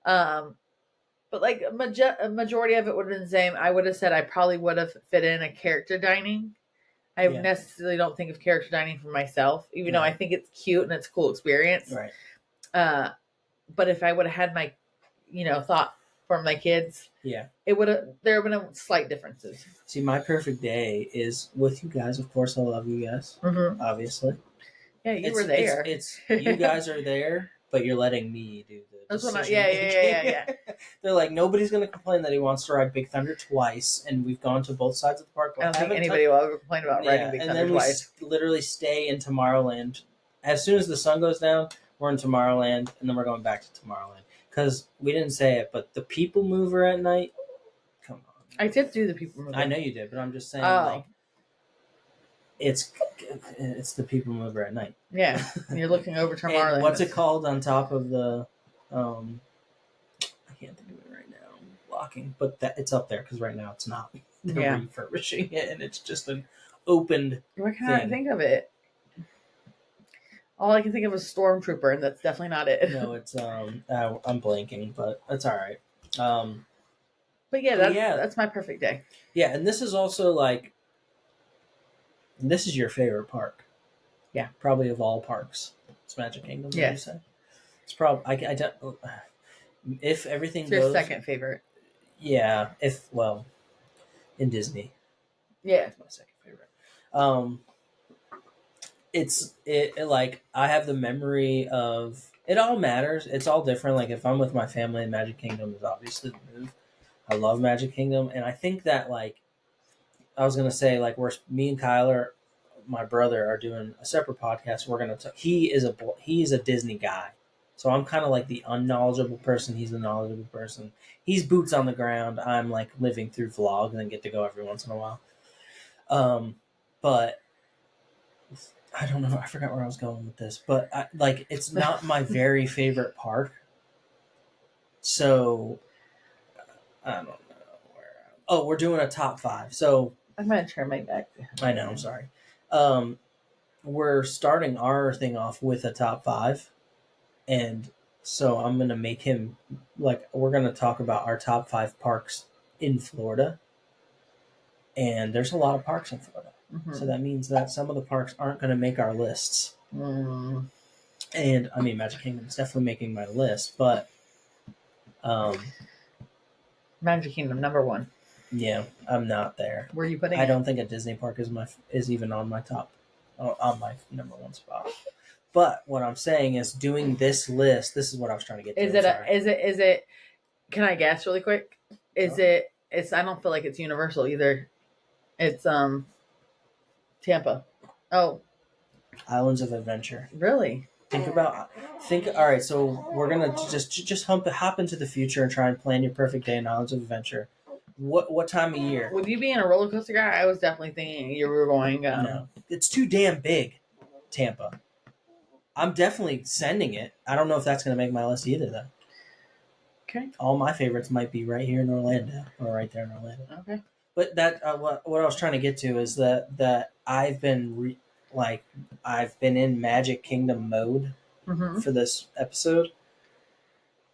But like a majority of it would have been the same. I would have said I probably would have fit in a character dining. I necessarily don't think of character dining for myself, even though I think it's cute and it's a cool experience. Right. But if I would have had my, thought for my kids, it would have. There would have been slight differences. See, my perfect day is with you guys. Of course, I love you guys. Mm-hmm. Obviously. Yeah, you were there. It's you guys are there, but you're letting me do the That's what decision yeah. They're like, nobody's going to complain that he wants to ride Big Thunder twice, and we've gone to both sides of the park. I don't think anybody will ever complain about riding Big Thunder twice. We literally stay in Tomorrowland. As soon as the sun goes down, we're in Tomorrowland, and then we're going back to Tomorrowland. Because we didn't say it, but the People Mover at night, come on. I did do the People Mover. I know you did, but I'm just saying, like, it's the People Mover at night. Yeah, you're looking over Tomorrowland. What's it called on top of the? I can't think of it right now. Blocking, but it's up there because right now it's not. They're refurbishing it, and it's just an opened. Why can't I think of it? All I can think of is Stormtrooper, and that's definitely not it. No, it's I'm blanking, but that's all right. But that's my perfect day. Yeah, and this is also like. This is your favorite park. Yeah. Probably of all parks. It's Magic Kingdom, yeah. You say? It's probably... I don't... If everything it's goes... your second favorite. Yeah. In Disney. Yeah. It's my second favorite. Like, I have the memory of... It all matters. It's all different. Like, if I'm with my family, Magic Kingdom is obviously the move. I love Magic Kingdom. And I think that, like... I was gonna say, like, me and Kyler, my brother, are doing a separate podcast. We're gonna talk. He's a Disney guy, so I'm kind of like the unknowledgeable person. He's the knowledgeable person. He's boots on the ground. I'm like living through vlogs and get to go every once in a while. But I don't know. I forgot where I was going with this. But it's not my very favorite park. So I don't know where. Oh, we're doing a top 5. So. I'm going to turn my back. I know, I'm sorry. We're starting our thing off with a top 5. And so I'm going to make him, we're going to talk about our top 5 parks in Florida. And there's a lot of parks in Florida. Mm-hmm. So that means that some of the parks aren't going to make our lists. Mm. And, I mean, Magic Kingdom is definitely making my list, but... Magic Kingdom, number 1. Yeah, I'm not there. Where are you putting I don't think a Disney park is even on my my number 1 spot. But what I'm saying is, doing this list. This is what I was trying to get to. Is it? Can I guess really quick? It's. I don't feel like it's Universal either. It's Tampa. Oh, Islands of Adventure. Really? All right, so we're gonna just hop into the future and try and plan your perfect day in Islands of Adventure. What time of year? With you being a roller coaster guy, I was definitely thinking you were going. No, it's too damn big, Tampa. I'm definitely sending it. I don't know if that's going to make my list either, though. Okay. All my favorites might be right here in Orlando, or right there in Orlando. Okay. But that what I was trying to get to is that I've been in Magic Kingdom mode for this episode.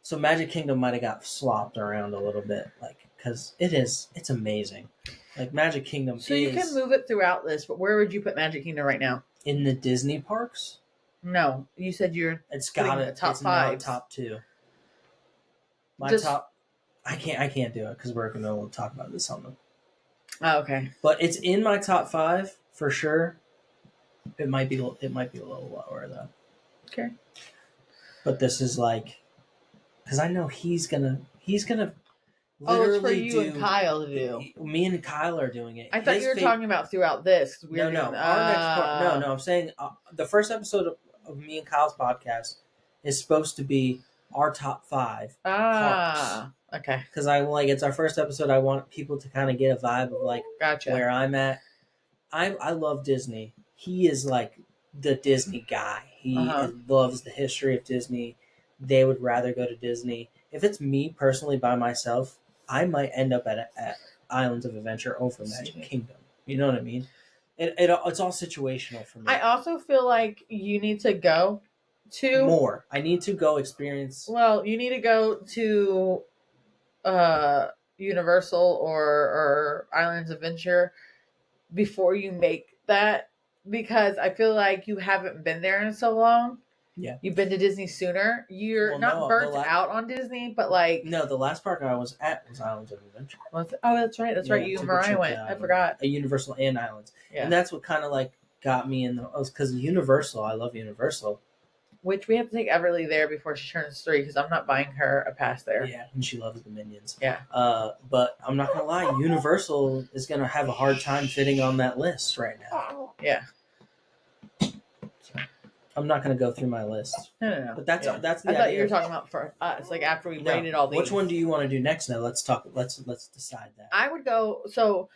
So Magic Kingdom might have got slopped around a little bit, because it's amazing. Like Magic Kingdom. So you can move it throughout this, but where would you put Magic Kingdom right now? In the Disney parks? No, you said It's got it. Top 5. Not top 2. Top. I can't do it because we're going to talk about this on the. Oh, okay. But it's in my top 5 for sure. It might be a little lower though. Okay. But this is because I know he's gonna. It's for you and Kyle to do. Me and Kyle are doing it. I thought you were talking about throughout this. No. Our next part. No. I'm saying the first episode of me and Kyle's podcast is supposed to be our top 5 parks. Okay. Because I like it's our first episode. I want people to kind of get a vibe of like Gotcha. where I'm at. I love Disney. He is like the Disney guy. He loves the history of Disney. They would rather go to Disney. If it's me personally by myself, I might end up at Islands of Adventure over Magic Kingdom. You know what I mean? It's all situational for me. I also feel like you need to go to more. I need to go experience. Well, you need to go to Universal or Islands of Adventure before you make that, because I feel like you haven't been there in so long. Yeah. You've been to Disney sooner. You're not burnt out on Disney, but like... No, the last park I was at was Islands of Adventure. Oh, that's right. That's right. You and Mariah went. I forgot. A Universal and Islands. Yeah. And that's what kind of like got me in the... Because Universal, I love Universal. Which we have to take Everly there before she turns 3, because I'm not buying her a pass there. Yeah, and she loves the Minions. Yeah. But I'm not going to lie, Universal is going to have a hard time fitting on that list right now. Yeah. I'm not going to go through my list. No. But that's the I thought you were talking about for us, like after we rated all these. Which one do you want to do next now? Let's talk. Let's decide that. I would go. So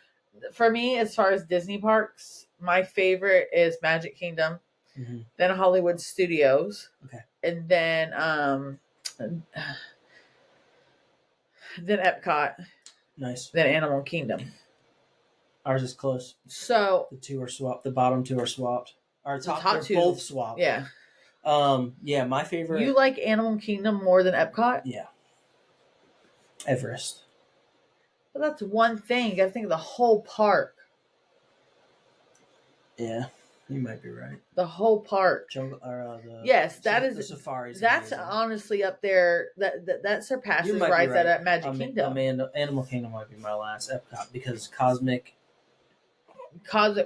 for me, as far as Disney parks, my favorite is Magic Kingdom, then Hollywood Studios, and then Epcot. Nice. Then Animal Kingdom. Ours is close. So the two are swapped. The bottom 2 are swapped. Our top 2 both swapped. Yeah. Yeah, my favorite. You like Animal Kingdom more than Epcot? Yeah. Everest. But that's one thing. You gotta think of the whole park. Yeah, you might be right. The whole park. Yes, that is the safaris. That's amazing. Honestly up there. That surpasses rides at Magic Kingdom. Animal Kingdom might be my last Epcot because Cosmic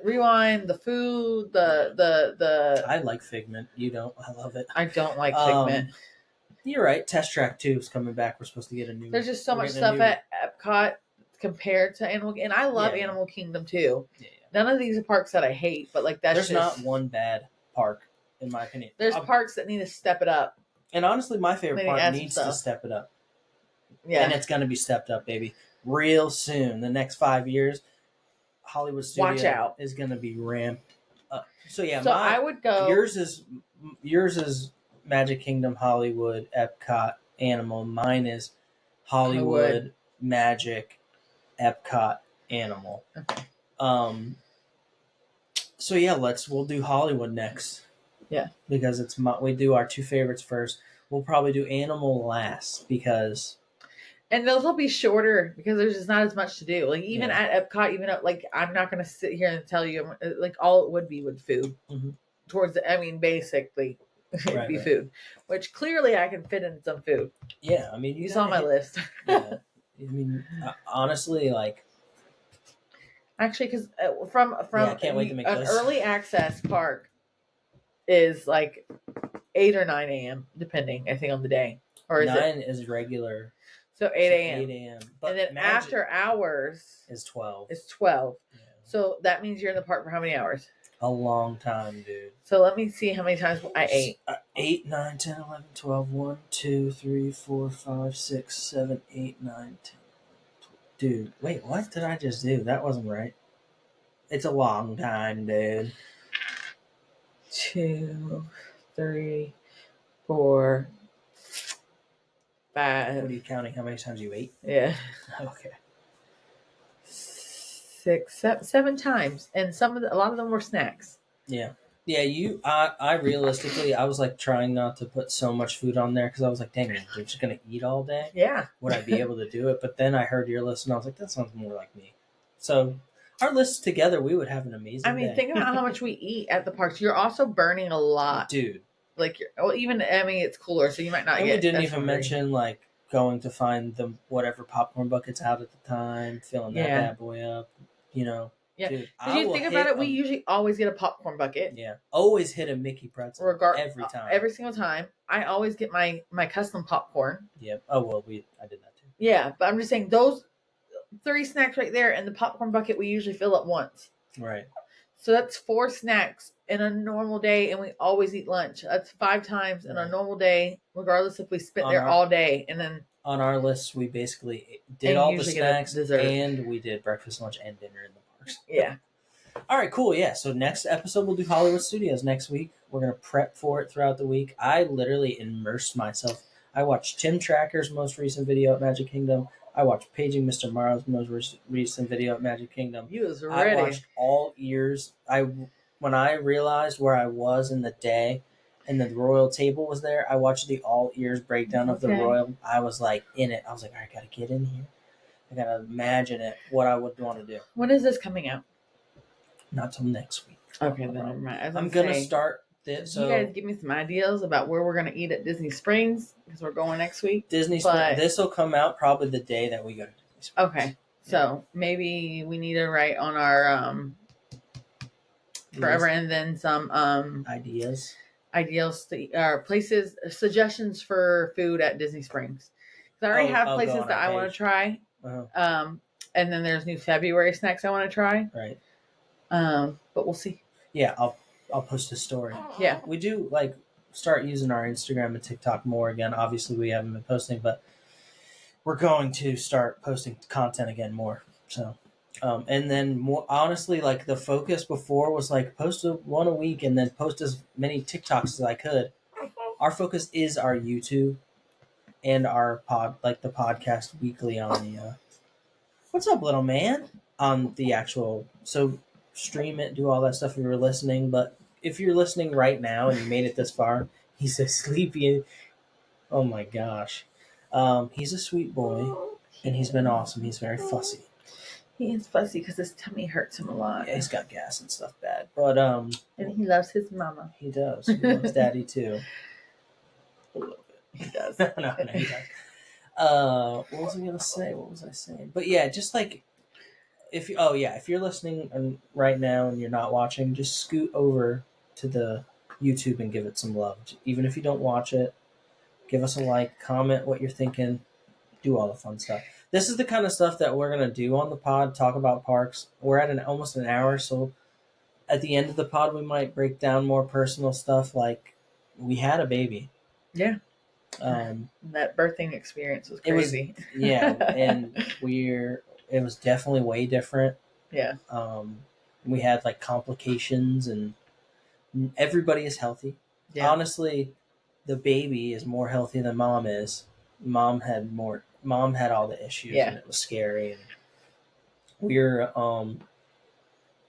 Rewind, the food, the I like Figment. You don't. I love it. I don't like Figment. You're right. Test Track 2 is coming back. We're supposed to get a new. There's just so much stuff at Epcot compared to Animal, and I love Animal Kingdom too. Yeah. None of these are parks that I hate, but like that's there's not one bad park in my opinion. There's parks that need to step it up. And honestly, my favorite park needs to step it up. Yeah, and it's going to be stepped up, baby, real soon. The next 5 years. Hollywood Studio is going to be ramped up. So yeah, I would go. Yours is Magic Kingdom, Hollywood, Epcot, Animal. Mine is Hollywood, Magic, Epcot, Animal. Okay. So yeah, we'll do Hollywood next. Yeah, because we do our 2 favorites first. We'll probably do Animal last because. And those will be shorter because there's just not as much to do. Like even at Epcot, even like I'm not going to sit here and tell you like all it would be with food. Mm-hmm. Basically, it'd be food, which clearly I can fit in some food. Yeah, I mean, you saw my list. Yeah, I mean, honestly, like actually, because from I can't wait to make an this. Early access park is like 8 or 9 a.m. depending, I think, on the day. Or is 9 is regular. So 8 a.m. 8 a.m. And then after hours is 12. It's 12. Yeah. So that means you're in the park for how many hours? A long time, dude. So let me see how many times I ate. 8, 9, 10, 11, 12, 1, 2, 3, 4, 5, 6, 7, 8, 9, 10. Dude, wait, what did I just do? That wasn't right. It's a long time, dude. 2, 3, 4, 5. What are you counting? How many times you ate? Yeah. Okay. 6, 7 times, and a lot of them were snacks. Yeah. Yeah, I realistically, I was like trying not to put so much food on there because I was like, dang, they're just going to eat all day. Yeah. Would I be able to do it? But then I heard your list and I was like, that sounds more like me. So our lists together, we would have an amazing day. Think about how much we eat at the parks. You're also burning a lot. Dude. Like, it's cooler, so you might not and get... we didn't even mention, like, going to find the whatever popcorn buckets out at the time, filling that bad boy up, you know. Yeah. Dude, did you think about it? We usually always get a popcorn bucket. Yeah. Always hit a Mickey pretzel. Every time. Every single time. I always get my custom popcorn. Yep. Oh, well, I did that too. Yeah, but I'm just saying those 3 snacks right there and the popcorn bucket we usually fill up once. Right. So that's 4 snacks in a normal day, and we always eat lunch. That's 5 times in a Right. normal day, regardless if we spent On there our- all day. And then On our list, we basically did And all the usually get a snacks, dessert. and we did breakfast, lunch, and dinner in the parks. yeah, All right, cool. Yeah. So next episode we'll do Hollywood Studios next week. We're gonna prep for it throughout the week. I literally immersed myself. I watched Tim Tracker's most recent video at Magic Kingdom. I watched Paging Mr. Morrow's most recent video at Magic Kingdom. he was I ready. watched all ears. When I realized where I was in the day, and the royal table was there, I watched the all ears breakdown of the Okay. royal. I was like in it. I was like, I gotta get in here. I gotta imagine it. What I would want to do. When is this coming out? Not till next week. Okay, then never mind. As I'm gonna start this. So you guys give me some ideas about where we're gonna eat at Disney Springs because we're going next week. Disney but- Springs. This will come out probably the day that we go to Disney Springs. Okay, so maybe we need to write on our forever and then some ideas places suggestions for food at Disney Springs. Because I already have I'll go places on that our I want to page. try. Uh-huh. And then there's new February snacks I want to try. Right. But we'll see. Yeah, I'll post a story. Yeah. We do like start using our Instagram and TikTok more again. Obviously, we haven't been posting, but we're going to start posting content again more. So, and then more honestly, like the focus before was like post one a week and then post as many TikToks as I could. Our focus is our YouTube and our the podcast weekly on the. What's up, little man? On the actual stream it, do all that stuff if you're listening. But if you're listening right now and you made it this far, he's a sleepy. Oh my gosh, he's a sweet boy, and he's been awesome. He's very fussy. He is fussy because his tummy hurts him a lot. Yeah, he's got gas and stuff bad, but and he loves his mama. he does. He loves daddy too. A little bit. He does. no, he does. What was I gonna say? What was I saying? But yeah, just like if you're listening right now and you're not watching, just scoot over to the YouTube and give it some love. Even if you don't watch it, give us a like, comment what you're thinking, do all the fun stuff. This is the kind of stuff that we're gonna do on the pod. Talk about parks. We're at almost an hour, so at the end of the pod, we might break down more personal stuff. Like we had a baby. Yeah. That birthing experience was crazy. And it was definitely way different. Yeah. We had like complications, and everybody is healthy. Yeah. Honestly, the baby is more healthy than mom is. Mom had all the issues, and it was scary. And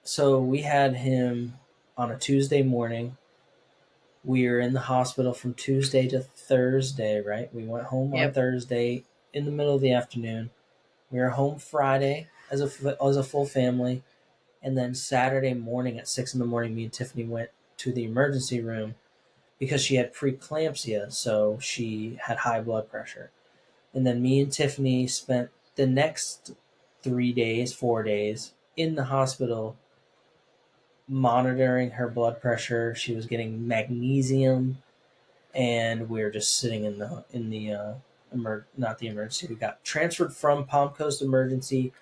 so we had him on a Tuesday morning. We were in the hospital from Tuesday to Thursday, right? We went home on Thursday in the middle of the afternoon. We were home Friday as a full family. And then Saturday morning at 6 a.m, me and Tiffany went to the emergency room because she had preeclampsia, so she had high blood pressure. And then me and Tiffany spent the next 4 days in the hospital monitoring her blood pressure. She was getting magnesium, and we were just sitting in the not the emergency. We got transferred from Palm Coast Emergency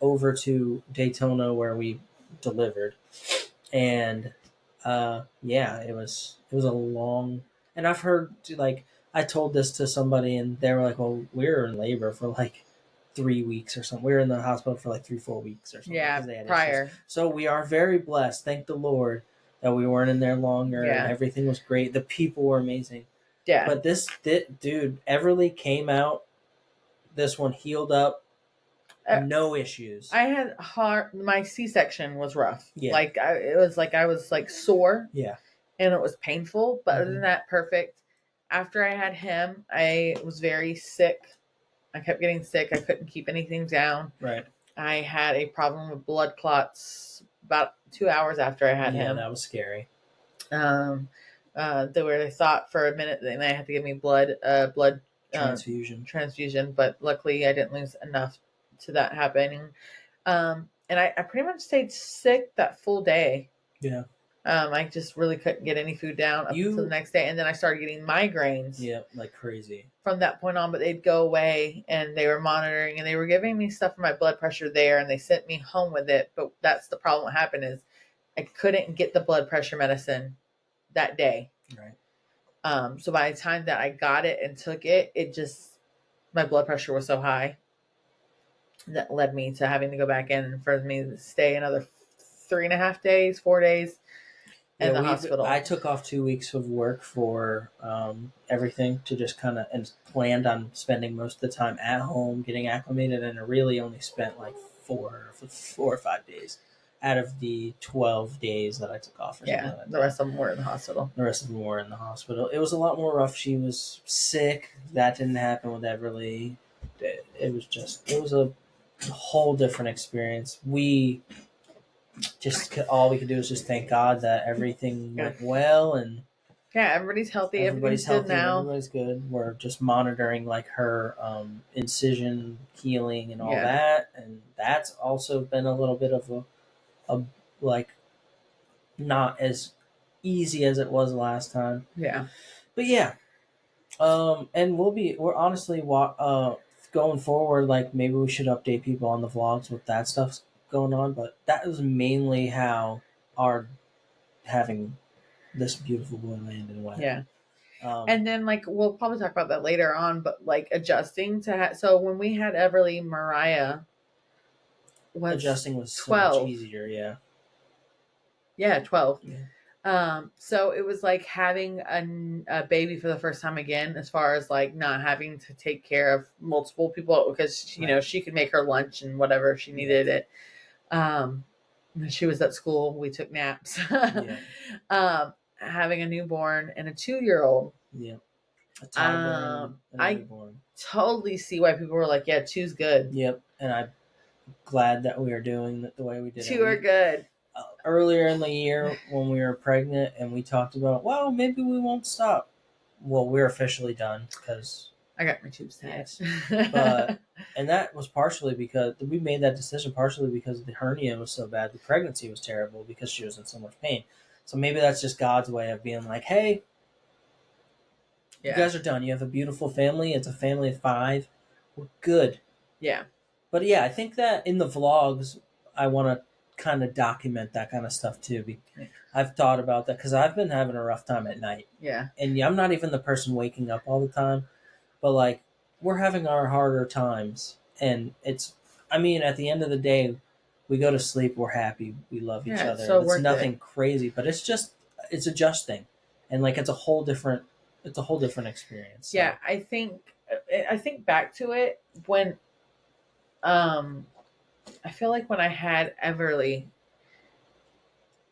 over to Daytona where we delivered, and it was a long. And I've heard I told this to somebody, and they were like, "Well, we were in labor for like 3 weeks or something. We were in the hospital for like 3-4 weeks or something. Yeah, they had prior. Issues. So we are very blessed. Thank the Lord that we weren't in there longer. Yeah. And everything was great. The people were amazing. Yeah. But this dude, Everly came out. This one healed up. No issues. I had my C-section was rough. Yeah. I was sore. Yeah. And it was painful, but other than that, perfect. After I had him, I was very sick. I kept getting sick. I couldn't keep anything down. Right. I had a problem with blood clots about 2 hours after I had him. Yeah, that was scary. They thought for a minute they might have to give me blood transfusion, but luckily I didn't lose enough to that happening. And I pretty much stayed sick that full day. Yeah. I just really couldn't get any food down up until the next day, and then I started getting migraines. Yeah, like crazy. From that point on, but they'd go away, and they were monitoring, and they were giving me stuff for my blood pressure there, and they sent me home with it. But that's the problem. What happened is I couldn't get the blood pressure medicine that day. Right. So by the time that I got it and took it, it just, my blood pressure was so high that led me to having to go back in and for me to stay another 3.5 days, 4 days in Yeah, the we. hospital. I took off 2 weeks of work for everything to just kind of and planned on spending most of the time at home, getting acclimated, and I really only spent like 4 or 5 days out of the 12 days that I took off or something Yeah, like the that. rest of them were in the hospital. The rest of them were in the hospital. It was a lot more rough. She was sick. That didn't happen with Everly. It was just it was a whole different experience. We just all we could do is just thank God that everything Yeah, went well and yeah, everybody's healthy. Everything's everybody's good healthy and now. everybody's good. We're just monitoring like her incision healing and all Yeah, that, and that's also been a little bit of a like not as easy as it was last time. yeah, But yeah, and we're honestly going forward. Like maybe we should update people on the vlogs with that stuff going on. But that is mainly how our having this beautiful boy landed went. yeah. Um, And then like we'll probably talk about that later on, but like adjusting to so when we had Everly, Mariah was adjusting was so much 12. easier. Yeah. Yeah, 12. Yeah. So it was like having a baby for the first time again, as far as like not having to take care of multiple people because you know Right. she could make her lunch and whatever if she needed it. When she was at school, we took naps. Yeah. Having a newborn and a 2-year-old. Yeah. A toddler and a I newborn. totally see why people were like, "Yeah, two's good. Yep. And I'm glad that we are doing it the way we did it. Two are good." Earlier in the year when we were pregnant and we talked about, well, maybe we won't stop. Well, we're officially done because I got my tubes tied. yes, but and that was partially because we made that decision partially because the hernia was so bad, the pregnancy was terrible because she was in so much pain. So maybe that's just God's way of being like, hey, you guys are done. You have a beautiful family. It's a family of 5. We're good. Yeah. But yeah, I think that in the vlogs, I want to kind of document that kind of stuff too. I've thought about that because I've been having a rough time at night. Yeah. And I'm not even the person waking up all the time, but like we're having our harder times. And it's, I mean, at the end of the day, we go to sleep, we're happy, we love each Yeah, it's other. so It's worth nothing it. crazy, but it's adjusting. And like it's a whole different experience. So. Yeah, I think back to it when I feel like when I had Everly,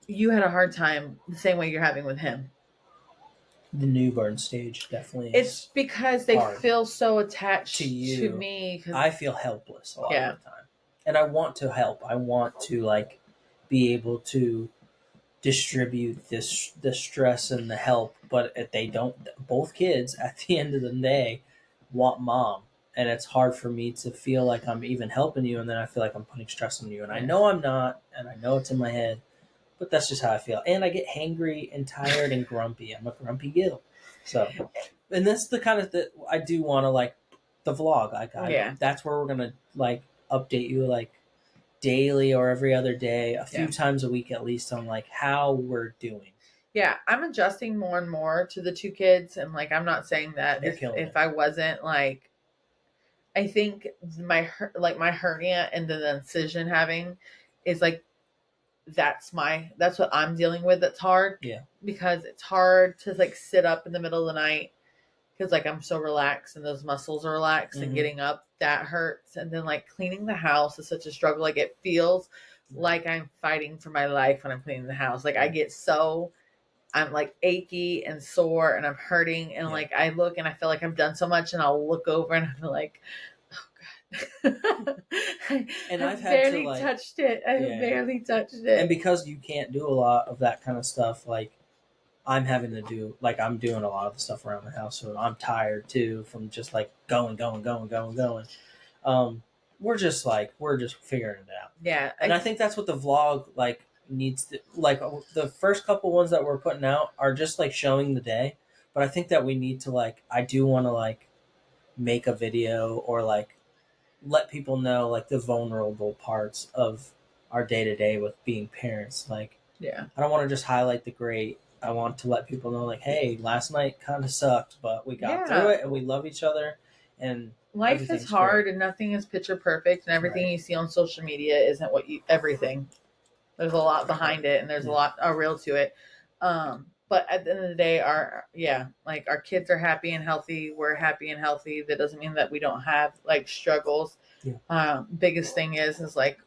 you had a hard time the same way you're having with him. The newborn stage definitely It's is because they hard. feel so attached To you. to me. I feel helpless a lot Yeah. of the time. And I want to help. I want to like be able to distribute the stress and the help, but if they don't, both kids at the end of the day want mom, and it's hard for me to feel like I'm even helping you, and then I feel like I'm putting stress on you, and I know I'm not, and I know it's in my head, but that's just how I feel, and I get hangry and tired and grumpy. I'm a grumpy Gil, so, and that's the kind of that I do want to like the vlog. Yeah. That's where we're gonna like update you like daily or every other day, a few times a week at least, on like how we're doing. Yeah, I'm adjusting more and more to the 2 kids, and like I'm not saying that You're killing if it. I wasn't like, I think my hernia and the incision having is like that's what I'm dealing with. That's hard. Yeah. Because it's hard to like sit up in the middle of the night because like I'm so relaxed and those muscles are relaxed, and getting up that hurts, and then like cleaning the house is such a struggle. Like it feels like I'm fighting for my life when I'm cleaning the house. Like I'm like achy and sore and I'm hurting, and like I look and I feel like I've done so much, and I'll look over and I'm like, oh god. And I've had barely to like touched it. I barely touched it. And because you can't do a lot of that kind of stuff, like I'm having to do, like I'm doing a lot of the stuff around the house, so I'm tired too from just like going. We're just figuring it out. Yeah. And I think that's what the vlog like needs to like. The first couple ones that we're putting out are just like showing the day, but I think that we need to like, I do want to like make a video or like let people know like the vulnerable parts of our day to day with being parents. Like Yeah. I don't want to just highlight the great. I want to let people know, like, hey, last night kind of sucked, but we got through Yeah. it, and we love each other, and Life is everything's hard, great. and nothing is picture perfect, and everything Right. you see on social media isn't what you everything. There's a lot behind it, and there's a Yeah. lot real to it. But at the end of the day, like our kids are happy and healthy. We're happy and healthy. That doesn't mean that we don't have like struggles. Yeah. Biggest thing is like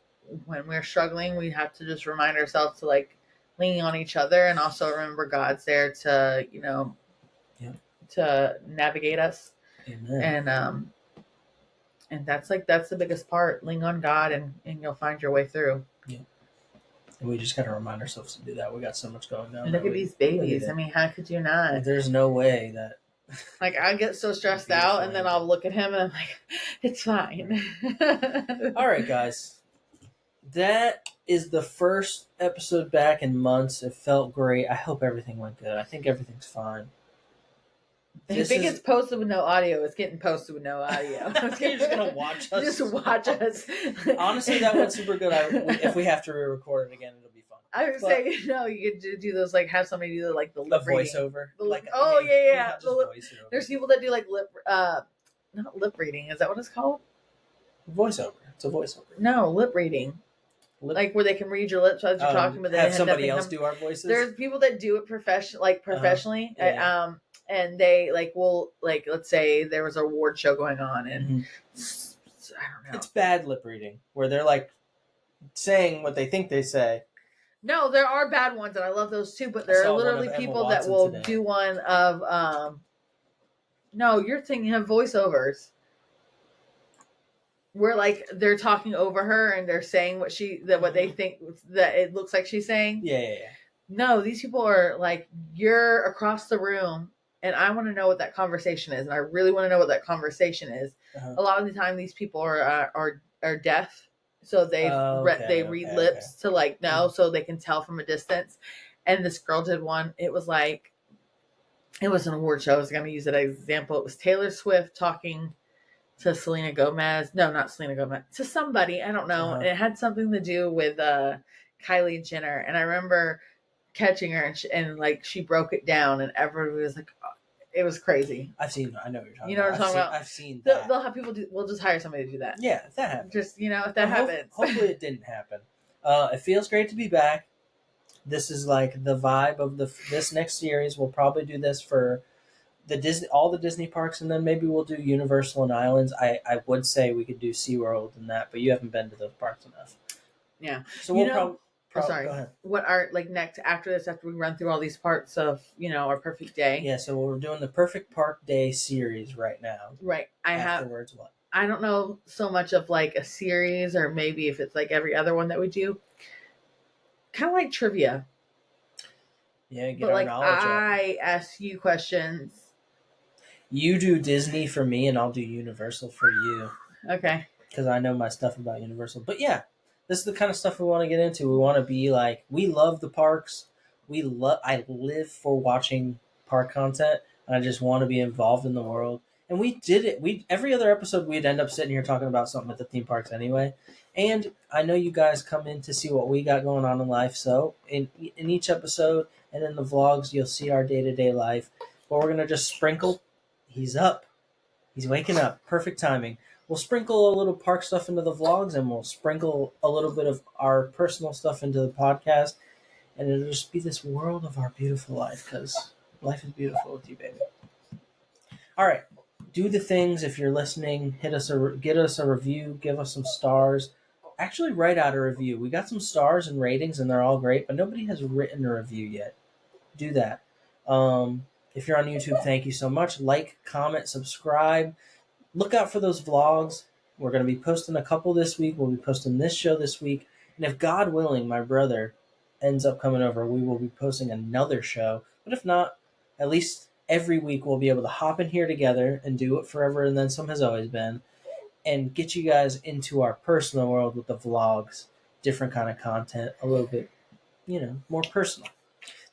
when we're struggling, we have to just remind ourselves to like lean on each other, and also remember God's there to Yeah. to navigate us, Amen. and that's the biggest part. Lean on God, and you'll find your way through. Yeah. And we just got to remind ourselves to do that. We got so much going on. Look at these babies. I mean, how could you not? There's no way that. Like I get so stressed Beautiful out, and then angel. I'll look at him and I'm like, "It's fine." All right, guys. That is the first episode back in months. It felt great. I hope everything went good. I think everything's fine. If it gets posted with no audio, it's getting posted with no audio. You're just gonna watch us. Just watch us. Honestly, that went super good. If we have to re-record it again, it'll be fun. I would say you could do those, like have somebody do like the lip reading. Voiceover. Yeah. Just voice it over. There's people that do like not lip reading. Is that what it's called? Voiceover. It's a voiceover. No, lip reading. Like where they can read your lips as you're talking, but then have somebody else do our voices. There's people that do it professionally. Yeah. And they will let's say there was an award show going on, and I don't know. It's bad lip reading where they're like saying what they think they say. No, there are bad ones, and I love those too. But there are literally people that will do one of. No, you're thinking of voiceovers. Where like they're talking over her and they're saying what they think that it looks like she's saying. Yeah. No, these people are like, you're across the room, and I want to know what that conversation is, and I really want to know what that conversation is. A lot of the time, these people are deaf, so they read lips to like know, so they can tell from a distance. And this girl did one. It was like, it was an award show. I was going to use it as an example. It was Taylor Swift talking to Selena Gomez. No, not Selena Gomez. To somebody, I don't know. And it had something to do with Kylie Jenner. And I remember catching her, and like she broke it down, and everybody was like, oh, it was crazy. I know what you're talking about. You know what I'm talking about? I've seen that. They'll have people do. We'll just hire somebody to do that. Yeah, if that happens. Just if that happens. Hopefully it didn't happen. It feels great to be back. This is like the vibe of this next series. We'll probably do this for all the Disney parks, and then maybe we'll do Universal and Islands. I would say we could do SeaWorld and that, but you haven't been to those parks enough. Yeah. So we'll sorry. Go ahead. What are like next after this? After we run through all these parts of our perfect day. Yeah. So we're doing the Perfect Park Day series right now. Right. Afterwards, what? I don't know so much of like a series, or maybe if it's like every other one that we do. Kind of like trivia. Yeah, get our knowledge up. I ask you questions. You do Disney for me, and I'll do Universal for you. Okay. Because I know my stuff about Universal. But yeah, this is the kind of stuff we want to get into. We want to be like, we love the parks. I live for watching park content, and I just want to be involved in the world. And we did it. Every other episode, we'd end up sitting here talking about something at the theme parks anyway. And I know you guys come in to see what we got going on in life. So in each episode and in the vlogs, you'll see our day-to-day life. But we're going to just sprinkle. He's up. He's waking up. Perfect timing. We'll sprinkle a little park stuff into the vlogs, and we'll sprinkle a little bit of our personal stuff into the podcast. And it'll just be this world of our beautiful life, because life is beautiful with you, baby. All right. Do the things. If you're listening, get us a review. Give us some stars. Actually, write out a review. We got some stars and ratings, and they're all great, but nobody has written a review yet. Do that. If you're on YouTube, thank you so much. Like, comment, subscribe. Look out for those vlogs. We're going to be posting a couple this week. We'll be posting this show this week. And if God willing, my brother ends up coming over, we will be posting another show. But if not, at least every week we'll be able to hop in here together and do it forever and then some has always been, and get you guys into our personal world with the vlogs, different kind of content, a little bit, more personal.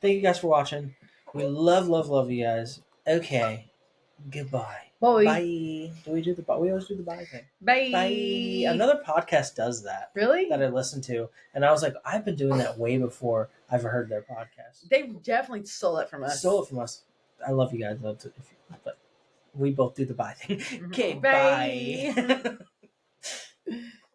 Thank you guys for watching. We love you guys. Okay, Goodbye. Bye. Bye. Do we do the bye? We always do the bye thing. Bye. Bye. Another podcast does that. Really? That I listened to, and I was like, I've been doing that way before I've heard their podcast. They definitely stole it from us. Stole it from us. I love you guys, but we both do the bye thing. Okay, Bye. bye.